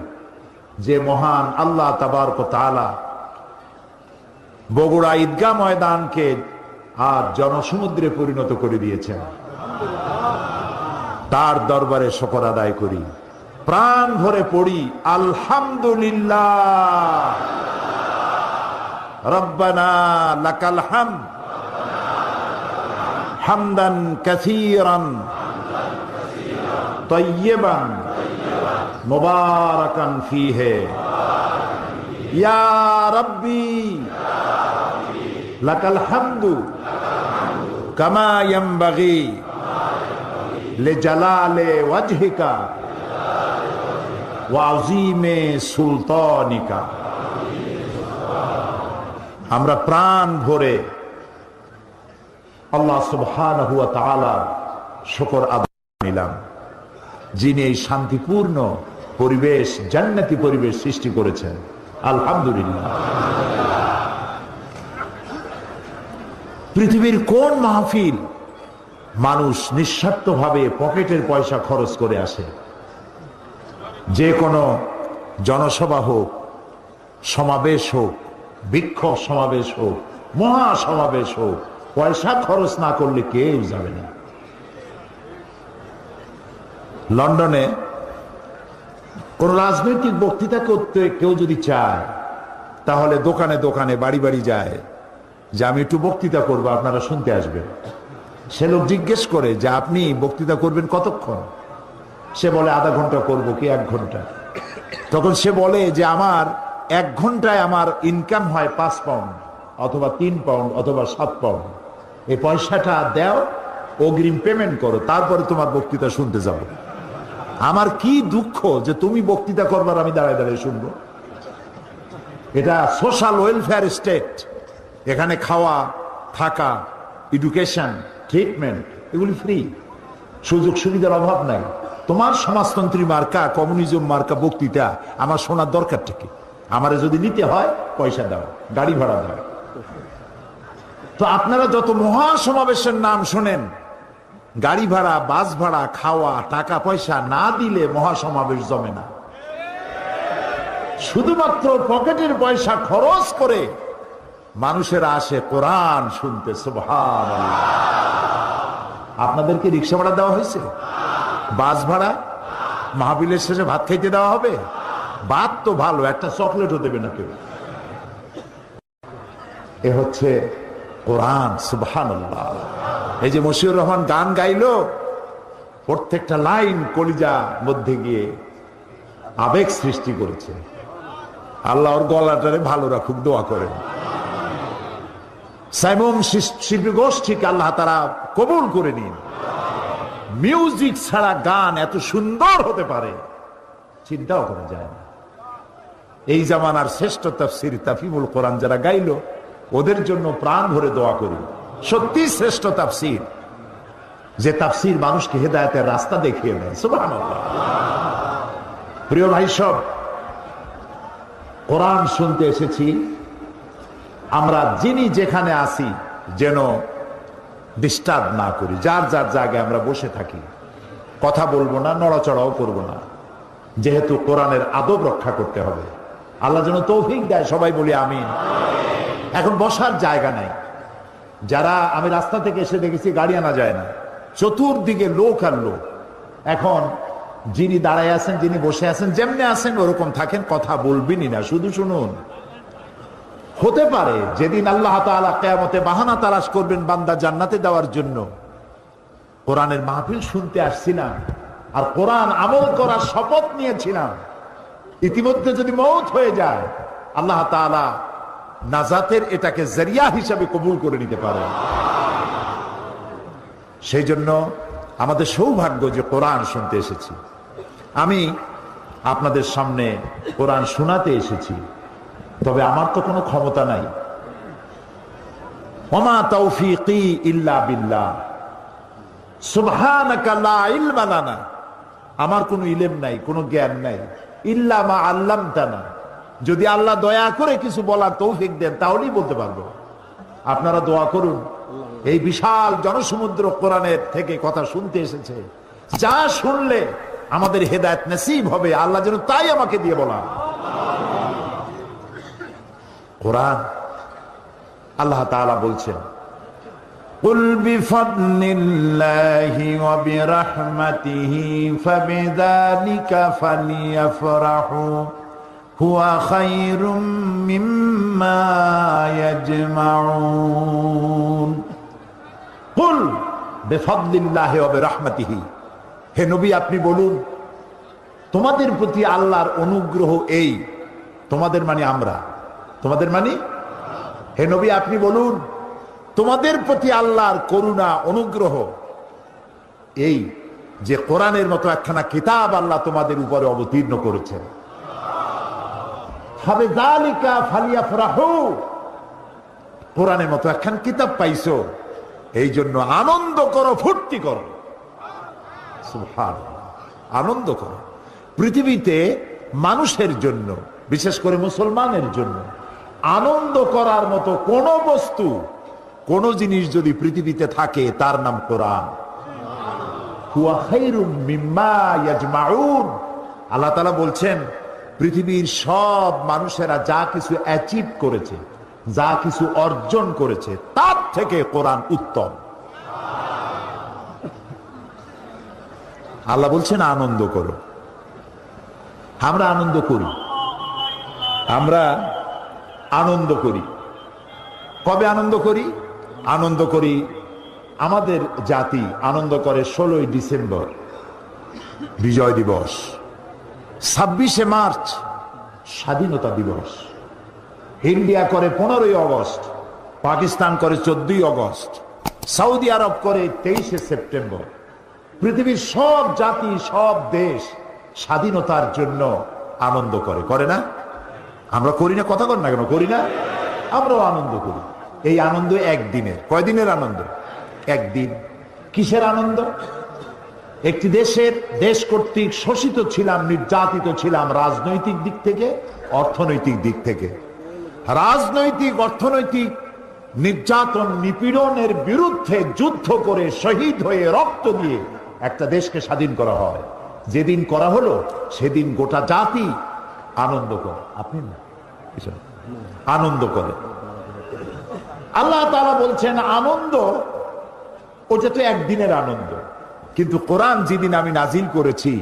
যে মহান আল্লাহ তাবারক ওয়া তাআলা বগুড়া ঈদগাহ ময়দানকে আর জনসমুদ্রে পরিণত করে দিয়েছেন। তার দরবারে শুকর আদায় করি, প্রাণ ভরে পড়ি আলহামদুলিল্লাহ, রব্বানা লাকাল হামদ হামদান কাসীরান তাইয়্যিবান মুবারাকান ফীহি ইয়া রাব্বি লাকাল হামদু কামা ইয়ানবাগি লিজালালি ওয়াজহিকা ওয়া আযীমি সুলতানিকা। আমরা প্রাণ ভরে আল্লাহ সুবহানাহু ওয়া তাআলার শুকর আদায় নিলাম, যিনি এই শান্তিপূর্ণ পরিবেশ, জান্নাতি পরিবেশ সৃষ্টি করেছেন। আলহামদুলিল্লাহ। পৃথিবীর কোন মাহফিল মানুষ নিঃস্বার্থভাবে পকেটের পয়সা খরচ করে আসে? যে কোনো জনসভা হোক, সমাবেশ হোক, বিক্ষোভ সমাবেশ হোক, মহাসমাবেশ হোক, পয়সা খরচ না করলে কেউ যাবে না। লন্ডনে কোন রাজনৈতিক বক্তৃতা করতে কেউ যদি চায়, তাহলে দোকানে দোকানে, বাড়ি বাড়ি যায়, যে আমি একটু বক্তৃতা করবো, আপনারা শুনতে আসবেন। সে লোক জিজ্ঞেস করে যে আপনি বক্তৃতা করবেন কতক্ষণ? সে বলে আধা ঘন্টা করব কি 1 ঘন্টা। তখন সে বলে যে আমার 1 ঘন্টায় আমার ইনকাম হয় 5 পাউন্ড অথবা 3 পাউন্ড অথবা 7 পাউন্ড। এই পয়সাটা দাও, অগ্রিম পেমেন্ট করো, তারপরে তোমার বক্তৃতা শুনতে যাবো। আমার কি দুঃখ যে তুমি বক্তৃতা করবার আমি দাঁড়ায় দাঁড়িয়ে শুনবো। এটা সোশ্যাল ওয়েলফেয়ার স্টেট। এখানে খাওয়া, থাকা, এডুকেশন, ট্রিটমেন্ট এগুলি ফ্রি, সুযোগ সুবিধার অভাব নাই। তোমার সমাজতন্ত্রী মার্কা, কমিউনিজম মার্কা বক্তৃতা আমার শোনার দরকারটা কি? আমারে যদি নিতে হয় পয়সা দাও, গাড়ি ভাড়া দাও। তো আপনারা যত মহাসমাবেশের নাম শোনেন, গাড়ি ভাড়া, বাস ভাড়া, খাওয়া, টাকা পয়সা না দিলে মহাসমাবেশ জমে না। শুধুমাত্র পকেটের পয়সা খরচ করে মানুষেরা আসে কোরআন শুনতে। সুবহানাল্লাহ। আপনাদেরকে রিক্সা ভাড়া দেওয়া হয়েছে? বাস ভাড়া? মাহফিলের শেষে ভাত খাইতে দেওয়া হবে? ভাত তো ভালো, একটা চকলেটও দেবে না কেউ। এ হচ্ছে কোরআন। সুবহানাল্লাহ। এই যে মশিউর রহমান গান গাইলো, প্রত্যেকটা লাইন কলিজা মধ্যে গিয়ে আবেগ সৃষ্টি করেছে। আল্লাহ ওর গলাটারে ভালো রাখুক, দোয়া করেন। সাইমন শিল্পী গোষ্ঠীকে আল্লাহ তারা কবুল করে নিন। মিউজিক ছাড়া গান এত সুন্দর হতে পারে চিন্তাও করা যায় না। এই জামানার শ্রেষ্ঠ তাফসীর তাফহিমুল কোরআন যারা গাইলো, ওদের জন্য প্রাণ ভরে দোয়া করি। সত্যি শ্রেষ্ঠ তাফসীর, যে তাফসীর মানুষকে হেদায়েতের রাস্তা দেখিয়ে দেয়। সুবহানাল্লাহ। প্রিয় ভাই সব, কোরআন শুনতে এসেছি। আমরা যিনি যেখানে আসি যেন ডিস্টার্ব না করি, যার যার জায়গায় আমরা বসে থাকি, কথা বলবো না, নড়াচড়াও করবো না, যেহেতু কোরআনের আদব রক্ষা করতে হবে। আল্লাহ যেন তৌফিক দেয়, সবাই বলি আমিন। এখন বসার জায়গা নাই। যারা, আমি রাস্তা থেকে এসে দেখেছি গাড়ি আনা যায় না, চতুর্দিকে লোক আর লোক। এখন যিনি দাঁড়ায় আছেন, যিনি বসে আছেন, যেমনি আছেন ওরকম থাকেন, কথা বলবেনই না, শুধু শুনুন। হতে পারে যেদিন আল্লাহ তাআলা কিয়ামতে বাহানা তালাশ করবেন বান্দা জান্নাতে দেওয়ার জন্য, কোরআনের মাহফিল শুনতে আসছিলাম আর কোরআন আমল করার শপথ নিয়েছিলাম, ইতিমধ্যে যদি মওত হয়ে যায়, আল্লাহ তাআলা নাজাতের এটাকে জরিয়া হিসাবে কবুল করে নিতে পারে। সেই জন্য আমাদের সৌভাগ্য যে কোরআন শুনতে এসেছি। আমি আপনাদের সামনে কোরআন শোনাতে এসেছি, তবে আমার তো কোনো ক্ষমতা নাই। ওমা তাওফীকি ইল্লা বিল্লাহ, সুবহানাকা লা ইলমা লানা, আমার কোনো ইলম নাই, কোনো জ্ঞান নাই, ইল্লা মা আল্লামতানা, যদি আল্লাহ দয়া করে কিছু বলার তৌফিক দেন তাহলেই বলতে পারবো। আপনারা দোয়া করুন। এই বিশাল জনসমুদ্র কোরআনের থেকে কথা শুনতে এসেছে, যা শুনলে আমাদের হেদায়েত নসিব হবে, আল্লাহ যেন তাই আমাকে দিয়ে বলা। কোরআন আল্লাহ তাআলা বলছেন, কুল বিফাদলিল্লাহি ওয়া বিরাহমাতিহি ফাবিযালিকা ফালিয়াফরাহু হুয়া খায়রুম মিম্মা ইয়াজমাউন। কুল বিফাদলিল্লাহি ওয়া বিরাহমাতিহি, হে নবী আপনি বলুন তোমাদের প্রতি আল্লাহর অনুগ্রহ এই, তোমাদের মানে আমরা, তোমাদের মানে, হে নবী আপনি বলুন তোমাদের প্রতি আল্লাহর করুণা অনুগ্রহ এই যে কোরআনের মতো একখানা কিতাব আল্লাহ তোমাদের উপরে অবতীর্ণ করেছেন। ফাবিযালিকা ফালিয়াফরাহু, কোরআনের মতো একখান কিতাব পাইছো, এই জন্য আনন্দ করো, ফুর্তি করো। সুবহানাল্লাহ, আনন্দ করো। পৃথিবীতে মানুষের জন্য, বিশেষ করে মুসলমানের জন্য আনন্দ করার মতো কোন বস্তু, কোন জিনিস যদি পৃথিবীতে থাকে তার নাম কোরআন। হুয়া খায়রুম মিম্মা ইয়াজমাউন, আল্লাহ তাআলা বলছেন পৃথিবীর সব মানুষেরা যা কিছু অ্যাচিভ করেছে, যা কিছু অর্জন করেছে, তার থেকে কোরআন উত্তম। আল্লাহ বলছেন আনন্দ করো। আমরা আনন্দ করি, আমরা আনন্দ করি। কবে আনন্দ করি? আনন্দ করি, আমাদের জাতি আনন্দ করে 16ই ডিসেম্বর বিজয় দিবস, 26শে মার্চ স্বাধীনতা দিবস, ইন্ডিয়া করে 15ই আগস্ট, পাকিস্তান করে 14ই আগস্ট, সৌদি আরব করে 23শে সেপ্টেম্বর। পৃথিবীর সব জাতি, সব দেশ স্বাধীনতার জন্য আনন্দ করে, করে না? আমরা করি না? কথা কর না কেন? করি না? আমরাও আনন্দ করি। এই আনন্দ একদিনের। কয়দিনের আনন্দ? একদিন। কিসের আনন্দ? একটি দেশ কর্তৃক শোষিত ছিলাম, নির্যাতিত ছিলাম, রাজনৈতিক দিক থেকে, অর্থনৈতিক দিক থেকে। রাজনৈতিক, অর্থনৈতিক নির্যাতন, নিপীড়নের বিরুদ্ধে যুদ্ধ করে শহীদ হয়ে রক্ত দিয়ে একটা দেশকে স্বাধীন করা হয়। যেদিন করা হলো সেদিন গোটা জাতি আনন্দ করে। আপনি না আনন্দ করে। আল্লাহ তাআলা বলছেন আনন্দ ওটা তো একদিনের আনন্দ, কিন্তু কোরআন যেদিন আমি নাজিল করেছি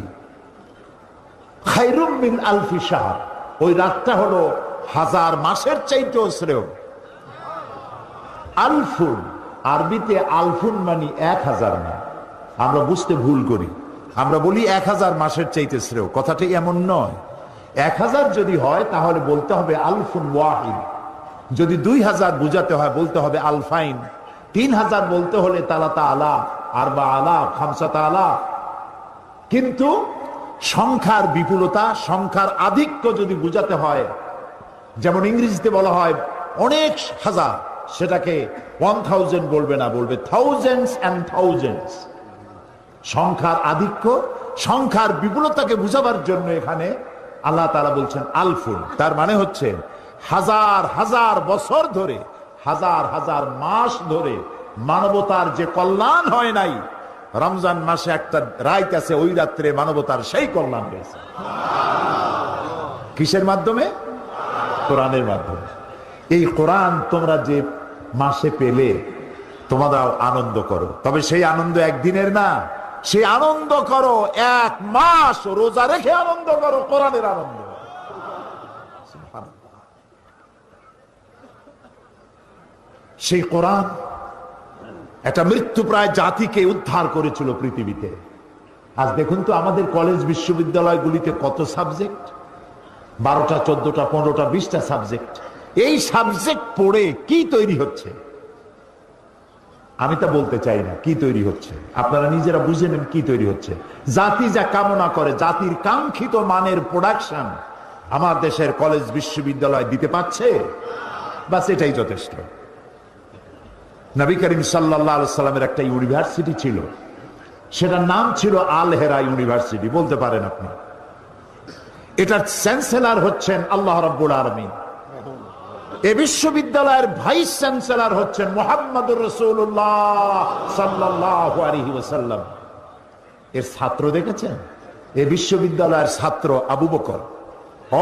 খায়রুম মিন আলফি শাহর, ওই রাতটা হলো 1000 মাসের চাইতেও শ্রেয়। আলফুন, আরবিতে আলফুন মানে 1000 না, আমরা বুঝতে ভুল করি, আমরা বলি 1000 মাসের চাইতে শ্রেয়। কথাটা এমন নয়। 1000 যদি হয় তাহলে বলতে হবে আলফুন ওয়াহিদ, যদি 2000 বুঝাতে হয় বলতে হবে আলফাইন, 3000 বলতে হলে তালাতা আলা, আরবা আলা, খামসাতা আলা। কিন্তু সংখ্যার বিপুলতা, সংখ্যার আধিক্য যদি বুঝাতে হয়, যেমন ইংরেজিতে বলা হয় অনেক হাজার, সেটাকে 1000 বলবে না, বলবে থাউজেন্ডস অ্যান্ড থাউজেন্ডস। সংখ্যার আধিক্য, সংখ্যার বিপুলতাকে বুঝাবার জন্য এখানে আল্লাহ তাআলা বলছেন আলফুন। তার মানে হচ্ছে 1000 হাজার বছর ধরে, 1000 হাজার মাস ধরে মানবতার যে কল্যাণ হয় নাই, রমজান মাসে একটা রাত আছে, ওই রাত্রে মানবতার সেই কল্যাণ হয়েছে। কিসের মাধ্যমে? কোরআনের মাধ্যমে। এই কোরআন তোমরা যে মাসে পেলে তোমরাও আনন্দ করো, তবে সেই আনন্দ একদিনের না, সেই আনন্দ করো 1 মাস রোজা রেখে আনন্দ করো, কোরআনের আনন্দ। সেই কোরআন একটা মৃত্যুপ্রায় জাতিকে উদ্ধার করেছিল পৃথিবীতে। আজ দেখুন তো আমাদের কলেজ বিশ্ববিদ্যালয়গুলিতে কত সাবজেক্ট, 12টা 14টা 15টা 20টা সাবজেক্ট। এই সাবজেক্ট পড়ে কি তৈরি হচ্ছে আমি তা বলতে চাই না, কি তৈরি হচ্ছে আপনারা নিজেরা বুঝে নেন কি তৈরি হচ্ছে। জাতি যা কামনা করে, জাতির কাঙ্ক্ষিত মানের প্রোডাকশন আমার দেশের কলেজ বিশ্ববিদ্যালয় দিতে পারছে, বাস এটাই যথেষ্ট। নবী করিম সাল্লাল্লাহু আলাইহি সাল্লামের একটা ইউনিভার্সিটি ছিল, সেটার নাম ছিল আল হেরা ইউনিভার্সিটি, বলতে পারেন আপনি। এটার চ্যান্সেলর হচ্ছেন আল্লাহ রাব্বুল আলামিন। এই বিশ্ববিদ্যালয়ের ভাইস চ্যান্সেলর হচ্ছেন মুহাম্মদুর রাসূলুল্লাহ সাল্লাল্লাহু আলাইহি ওয়াসাল্লাম। এর ছাত্র দেখেছেন? এই বিশ্ববিদ্যালয়ের ছাত্র আবু বকর,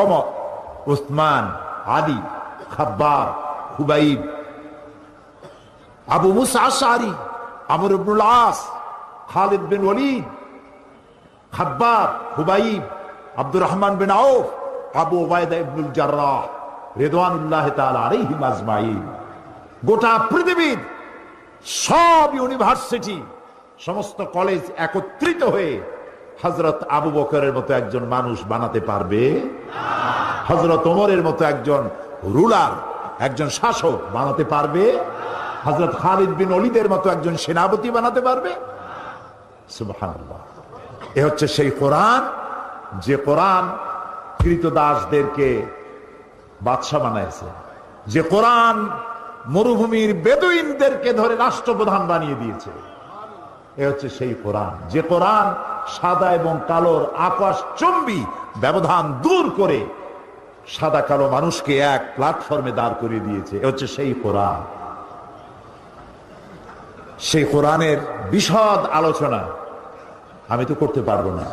ওমর, উসমান, আলী, খাব্বার, খুবাইব, আবু মুসা আশআরী, আমর ইবনুল আস, খালিদ বিন ওয়ালিদ, খাব্বার, খুবাইব, আব্দুর রহমান বিন আউফ, আবু উবাইদা ইবনুল জাররাহ রিদওয়ানুল্লাহি তাআলা আলাইহিম আজমাইন। গোটা পৃথিবীর সব ইউনিভার্সিটি, সমস্ত কলেজ একত্রিত হয়ে হযরত আবু বকরের মতো একজন মানুষ বানাতে পারবে? হযরত ওমরের মতো একজন রুলার, একজন শাসক বানাতে পারবে? হযরত খালিদ বিন ওয়ালিদের মতো একজন সেনাপতি বানাতে পারবে? সুবহানাল্লাহ। এ হচ্ছে সেই কোরআন, যে কোরআন কৃতদাসদেরকে বাদশা বানাইছে, যে কোরআন মরুভূমির বেদুইনদেরকে ধরে রাষ্ট্রপ্রধান বানিয়ে দিয়েছে। এ হচ্ছে সেই কোরআন, যে কোরআন সাদা এবং কালোর আকাশ চুম্বি ব্যবধান দূর করে সাদা কালো মানুষকে এক প্ল্যাটফর্মে দাঁড় করিয়ে দিয়েছে। এ হচ্ছে সেই কোরআন। সেই কোরআনের বিশদ আলোচনা আমি তো করতে পারবো না।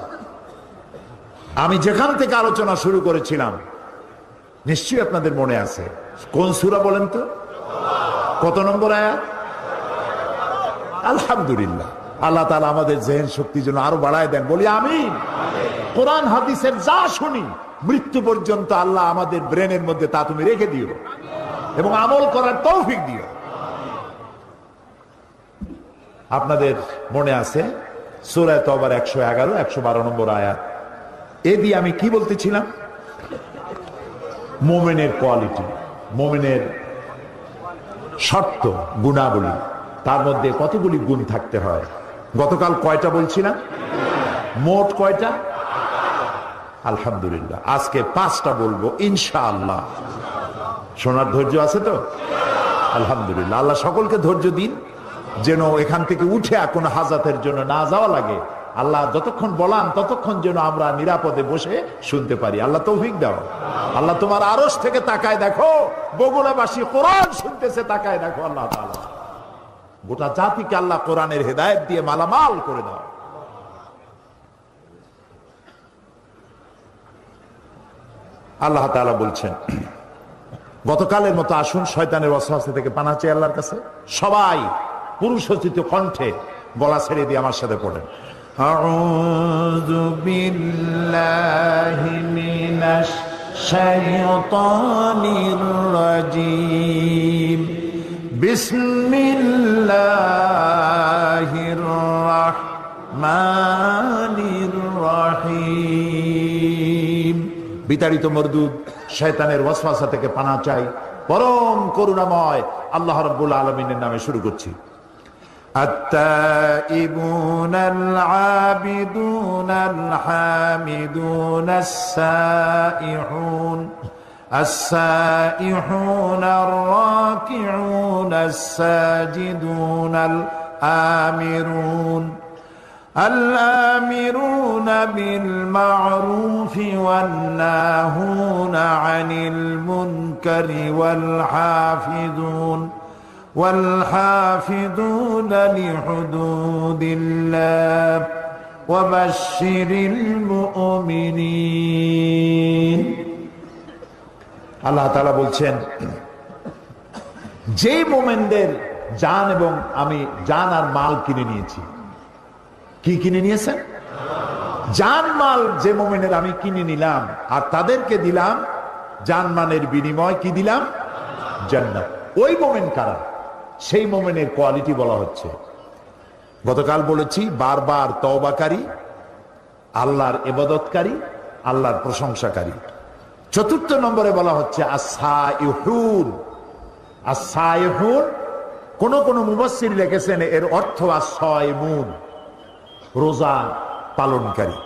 আমি যেখান থেকে আলোচনা শুরু করেছিলাম নিশ্চয়ই আপনাদের মনে আছে। কোন সূরা বলেন তো? কত নম্বর আয়াত? আলহামদুলিল্লাহ, আল্লাহ তাআলা আমাদের জেহেন শক্তি যেন আরো বাড়ায় দেন, বলি আমিন। কোরআন হাদিসের যা শুনি মৃত্যু পর্যন্ত আল্লাহ আমাদের ব্রেনের মধ্যে তা তুমি রেখে দিও। এবং আমল করার তৌফিক দিও। আপনাদের মনে আছে সূরা তওবার 111 112 নম্বর আয়াত, এ দিয়ে আমি কি বলতেছিলাম? মুমিনের কোয়ালিটি, মুমিনের শর্ত, গুণাবলী, তার মধ্যে কতগুলি গুণ থাকতে হয়। গতকাল কয়টা বলছিলাম? মোট কয়টা? আলহামদুলিল্লাহ, আজকে 5টা বলবো ইনশাআল্লাহ। শোনার ধৈর্য আছে তো? আলহামদুলিল্লাহ, আল্লাহ সকলকে ধৈর্য দিন, যেন এখান থেকে উঠে কোনো হাজাতের জন্য না যাওয়া লাগে। আল্লাহ যতক্ষণ বলান ততক্ষণ যেন আমরা নিরাপদে বসে শুনতে পারি। আল্লাহ তৌফিক দাও। আল্লাহ তোমার আরশ থেকে তাকায় দেখো, বগুড়াবাসী কোরআন শুনতেছে, তাকায় দেখো আল্লাহ তাআলা। গোটা জাতিকে আল্লাহ কোরআনের হেদায়েত দিয়ে মালামাল করে দাও। আল্লাহ তাআলা বলছেন, গতকালের মতো আসুন শয়তানের ওয়াসওয়াসা থেকে পানাহ চাই আল্লাহর কাছে। সবাই পুরুষোচিত কণ্ঠে গলা ছেড়ে দিয়ে আমার সাথে পড়েন, আউযু বিল্লাহি মিনাশ শাইতানির রাজীম, বিসমিল্লাহির রাহমানির রহিম। বিতাড়িত মরদুদ শয়তানের ওয়াসওয়াসা থেকে পানাহ চাই পরম করুণাময় আল্লাহ রাব্বুল আলামিনের নামে। শুরু করছি। التائبون العابدون الحامدون السائحون الراكعون الساجدون الآمرون بالمعروف والناهون عن المنكر والحافظون لحدود الله وبشر المؤمنين। আল্লাহ তাআলা বলছেন, যে মোমেনদের জান এবং আমি জান আর মাল কিনে নিয়েছি। কি কিনে নিয়েছেন? জান মাল যে মোমেনের আমি কিনে নিলাম আর তাদেরকে দিলাম জানমানের বিনিময় কি দিলাম? জান্নাত। ওই মোমেন কারা? সেই মোমেনের কোয়ালিটি বলা হচ্ছে। গতকাল বলেছি বারবার তওবাকারী, আল্লাহর ইবাদতকারী, আল্লাহর প্রশংসাকারী। 4র্থ নম্বরে বলা হচ্ছে আস-সাইহুন। আস-সাইহুন কোন কোন মুফাসসির লিখেছেন এর অর্থ আস-সাইমুন, রোজা পালনকারী।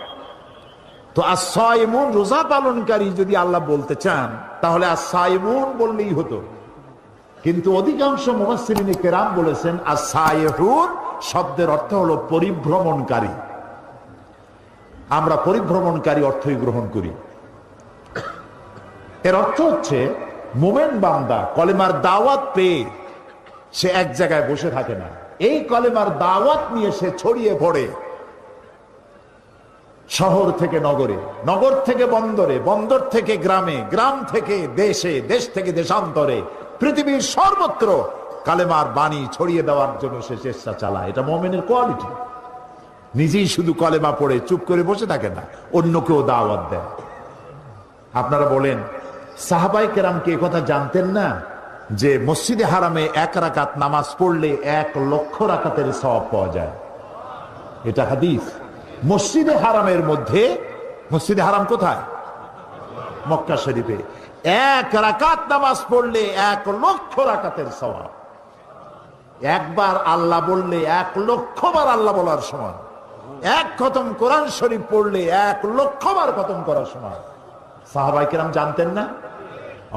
তো আস-সাইমুন রোজা পালনকারী যদি আল্লাহ বলতে চান তাহলে আস-সাইমুন বললেই হতো, কিন্তু অধিকাংশ মুফাসসিরিনে কেরাম বলেছেন আস-সাইহুন শব্দের অর্থ হলো পরিভ্রমণকারী। আমরা পরিভ্রমণকারী অর্থই গ্রহণ করি। এর অর্থ হচ্ছে মুমিন বান্দা কলেমার দাওয়াত পেয়ে সে এক জায়গায় বসে থাকে না, এই কলেমার দাওয়াত নিয়ে সে ছড়িয়ে পড়ে শহর থেকে নগরে, নগর থেকে বন্দরে, বন্দর থেকে গ্রামে, গ্রাম থেকে দেশে, দেশ থেকে দেশান্তরে, পৃথিবীর সর্বত্র কালেমার বাণী ছড়িয়ে দেওয়ার জন্য সে চেষ্টা চালায়। এটা মুমিনের কোয়ালিটি। নিজেই শুধু কলেমা পড়ে চুপ করে বসে থাকে না, অন্যকেও দাওয়াত দেয়। আপনারা বলেন সাহাবায়ে কেরাম কি একথা জানতেন না যে মসজিদে হারামে 1 রাকাত নামাজ পড়লে 1 লক্ষ রাকাতের সওয়াব পাওয়া যায়? এটা হাদিস। মসজিদে হারামের মধ্যে, মসজিদে হারাম কোথায়? মক্কা শরীফে। 1 রাকাত নামাজ পড়লে 1 লক্ষ রাকাতের সওয়াব। একবার আল্লাহ বললে 1 লক্ষ বার আল্লাহ বলার সমান। 1 খতম কোরআন শরীফ পড়লে 1 লক্ষ বার খতম করার সমান। সাহাবায়ে কেরাম জানতেন না?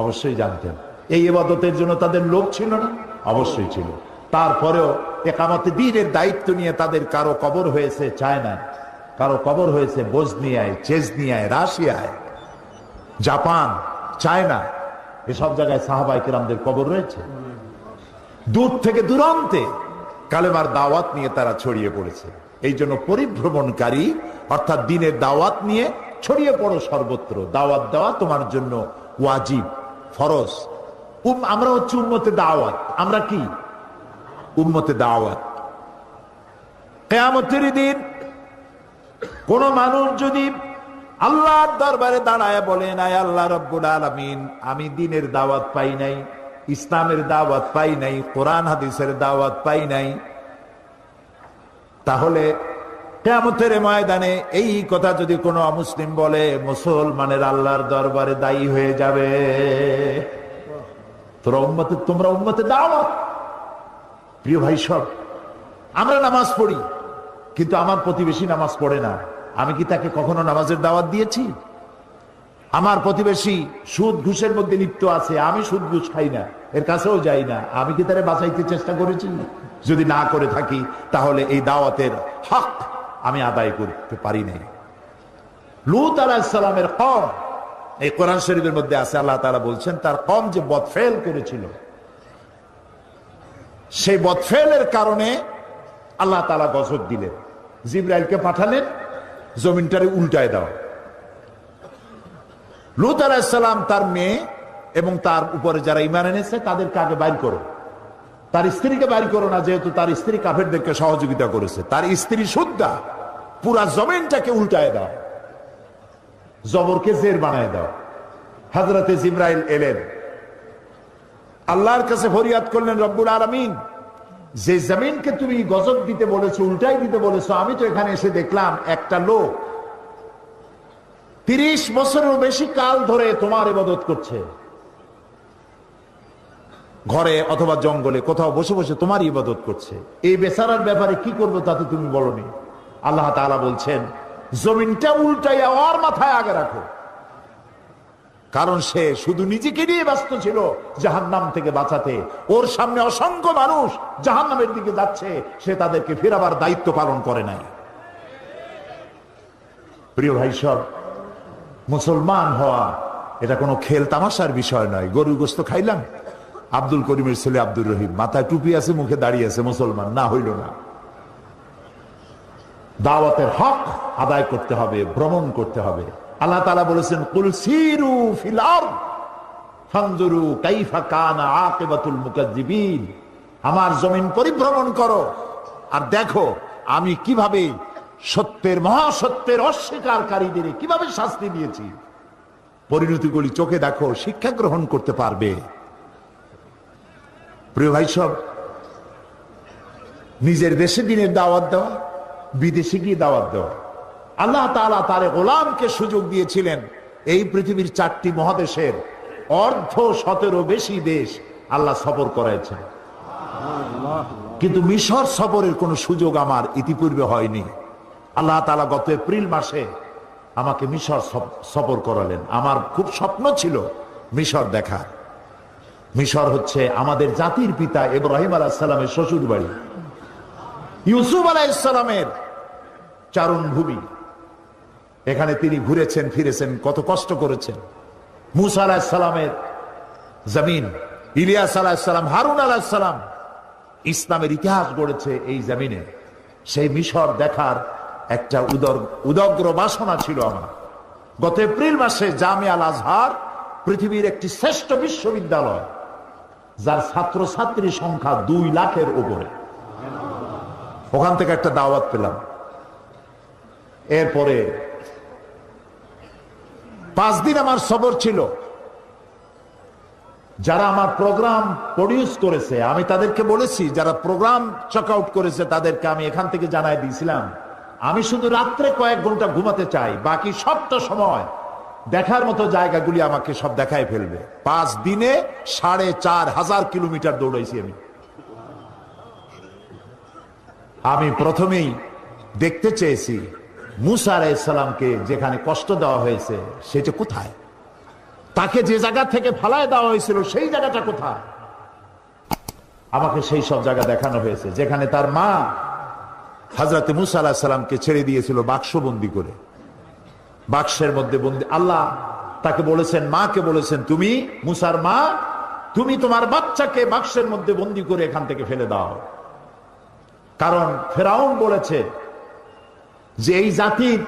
অবশ্যই জানতেন। এই ইবাদতের জন্য তাদের লোভ ছিল না? অবশ্যই ছিল। তারপরেও ইকামতে দ্বীনের দায়িত্ব নিয়ে তাদের কারো কবর হয়েছে চায়না, কারো কবর হয়েছে বসনিয়ায়, চেচনিয়ায়, রাশিয়ায়, জাপান, চায়না, এসব জায়গায় সাহাবায়ে কেরামদের কবর রয়েছে। দূর থেকে দূরান্তে কালেমার দাওয়াত নিয়ে তারা ছড়িয়ে পড়েছে। এই জন্য পরিভ্রমণকারী অর্থাৎ দ্বীনের দাওয়াত নিয়ে ছড়িয়ে পড়ো সর্বত্র। দাওয়াত দেওয়া তোমার জন্য ওয়াজিব, ফরজ। আমরা হচ্ছে উম্মতে দাওয়াত। আমরা কি? উম্মতে দাওয়াত। কিয়ামতের দিন কোন মানুষ যদি আল্লাহর দরবারে দাঁড়ায় বলেন, আয় আল্লাহ রাব্বুল আলামিন, আমি দ্বীনের দাওয়াত পাই নাই, ইসলামের দাওয়াত পাই নাই, কোরআন হাদিসের দাওয়াত পাই নাই, তাহলে কিয়ামতের ময়দানে এই কথা যদি কোনো অমুসলিম বলে, মুসলমানের আল্লাহর দরবারে দায়ী হয়ে যাবে। তোমরা উম্মতে দাওয়াত। প্রিয় ভাই সব, আমরা নামাজ পড়ি, কিন্তু আমার প্রতিবেশী নামাজ পড়ে না, আমি কি তাকে কখনো নামাজের দাওয়াত দিয়েছি? আমার প্রতিবেশী সুদ ঘুষের মধ্যে লিপ্ত আছে, আমি সুদ ঘুষ খাই না, এর কাছেও যাই না, আমি কি তারে বাঁচাইতে চেষ্টা করেছি? যদি না করে থাকি, তাহলে এই দাওয়াতের হক আমি আদায় করতে পারি নাই। লূত আলাইহিস সালামের কওম, এই কোরআন শরীফের মধ্যে আছে, আল্লাহ তাআলা বলছেন তার কওম যে বদফেল করেছিল, সেই বদফেলের কারণে আল্লাহ তাআলা গজব দিলেন, জিবরাইলকে পাঠালেন জমিনটারে উল্টায় দাও। লূত আলাইহিস সালাম তার মেয়ে এবং তার উপরে যারা ঈমান এনেছে তাদেরকে আগে বাইর করো, তার স্ত্রীকে বাইর করো না, যেহেতু তার স্ত্রী কাফেরদেরকে সহযোগিতা করেছে, তার স্ত্রী সুদ্ধা, পুরা জমিনটাকে উল্টায় দাও, জবরকে জের বানায় দাও। হযরতে জিবরাইল এলেন, আল্লাহর কাছে ফরিয়াদ করলেন, রব্বুল আলামিন, যে জমিনকে তুমি গজব দিতে বলেছো, উল্টাই দিতে বলেছো, আমি তো এখানে এসে দেখলাম একটা লোক 30 বছরেরও বেশি কাল ধরে তোমার ইবাদত করছে, ঘরে অথবা জঙ্গলে কোথাও বসে বসে তোমার ইবাদত করছে, এই বেচারার ব্যাপারে কি করবো তাতে তুমি বলনি। আল্লাহ তাআলা বলছেন, জমিনটা উল্টাইয়া ওর মাথায় আগে রাখো, কারণ সে শুধু নিজেকে নিয়ে ব্যস্ত ছিল জাহান্নাম থেকে বাঁচাতে। ওর সামনে অসংখ্য মানুষ জাহান্নামের দিকে যাচ্ছে, সে তাদেরকে ফেরাবার দায়িত্ব পালন করে নাই। প্রিয় ভাই সব, মুসলমান হওয়া এটা কোনো খেল তামাশার বিষয় নয়। গরুর গোশত খাইলাম, আব্দুল করিমের ছেলে আব্দুর রহিম, মাথায় টুপি আছে, মুখে দাঁড়িয়ে আছে, মুসলমান না, হইল না। দাওয়াতের হক আদায় করতে হবে, ভ্রমণ করতে হবে। আল্লাহ তাআলা বলেছেন, কুল সিরু ফিল আরদ ফানজুরু কাইফা কানা আকিবাতুল মুকাজ্জিবিন, আমার জমিন পরিভ্রমণ করো আর দেখো আমি কিভাবে সত্যের, মহাসত্যের অস্বীকারীদের কিভাবে শাস্তি দিয়েছি। পরিণতিগুলি চোখে দেখো, শিক্ষা গ্রহণ করতে পারবে। প্রিয় ভাই সব, নিজের দেশে দিনের দাওয়াত দেওয়া, বিদেশে গিয়ে দাওয়াত দেওয়া। আল্লাহ তাআলা তার গোলামকে সুযোগ দিয়েছিলেন এই পৃথিবীর 4টি মহাদেশের 1/17 বেশি দেশ আল্লাহ সফর করাইছেন, কিন্তু মিশর সফরের কোনো সুযোগ আমার ইতিপূর্বে হয়নি। আল্লাহ তাআলা গত এপ্রিল মাসে আমাকে মিশর সফর করালেন। আমার খুব স্বপ্ন ছিল মিশর দেখার। মিশর হচ্ছে আমাদের জাতির পিতা ইব্রাহিম আলাইহিস সালামের শ্বশুর বাড়ি, ইউসুফ আলাইহিস সালামের চারণ ভূমি। এখানে তিনি ঘুরেছেন ফিরেছেন, কত কষ্ট করেছেন। মুসা আলাইহিস সালামের জমিন, ইলিয়াস আলাইহিস সালাম, হারুন আলাইহিস সালাম ইসলামের ইতিহাস গড়েছে এই জমিনে। সেই মিশর দেখার একটা উদগ্র বাসনা ছিল আমার। গত এপ্রিল মাসে জামিয়া আল আজহার পৃথিবীর একটি শ্রেষ্ঠ বিশ্ববিদ্যালয়, যার ছাত্রছাত্রী সংখ্যা 2 লাখের উপরে, ওখান থেকে একটা দাওয়াত পেলাম। এরপরে 5 দিন আমার সফর ছিল। যারা আমার প্রোগ্রাম প্রডিউস করেছে আমি তাদেরকে বলেছি, যারা প্রোগ্রাম চেক আউট করেছে তাদেরকে আমি এখান থেকে জানাই দিয়েছিলাম, আমি শুধু রাত্রে কয়েক ঘন্টা ঘুমাতে চাই, বাকি সবটা সময় দেখার মতো জায়গাগুলি আমাকে সব দেখায় ফেলবে। 5 দিনে 4500 কিলোমিটার দৌড়াইছি আমি প্রথমেই দেখতে চেয়েছি মুসা আলাইহিস সালামকে যেখানে কষ্ট দেওয়া হয়েছে সেটা কোথায়, তাকে যে জায়গা থেকে ফালায় দেওয়া হয়েছিল সেই জায়গাটা কোথায়। আমাকে সেই সব জায়গা দেখানো হয়েছে, যেখানে তার মা হযরতে মুসা আলাইহিস সালামকে ছেড়ে দিয়েছিল বাক্সবন্দি করে, বাক্সের মধ্যে বন্দি। আল্লাহ তাকে বলেছেন, মাকে বলেছেন, তুমি মুসার মা, তুমি তোমার বাচ্চাকে বাক্সের মধ্যে বন্দি করে এখান থেকে ফেলে দাও। কারণ ফেরাউন বলেছে যে এই জাতির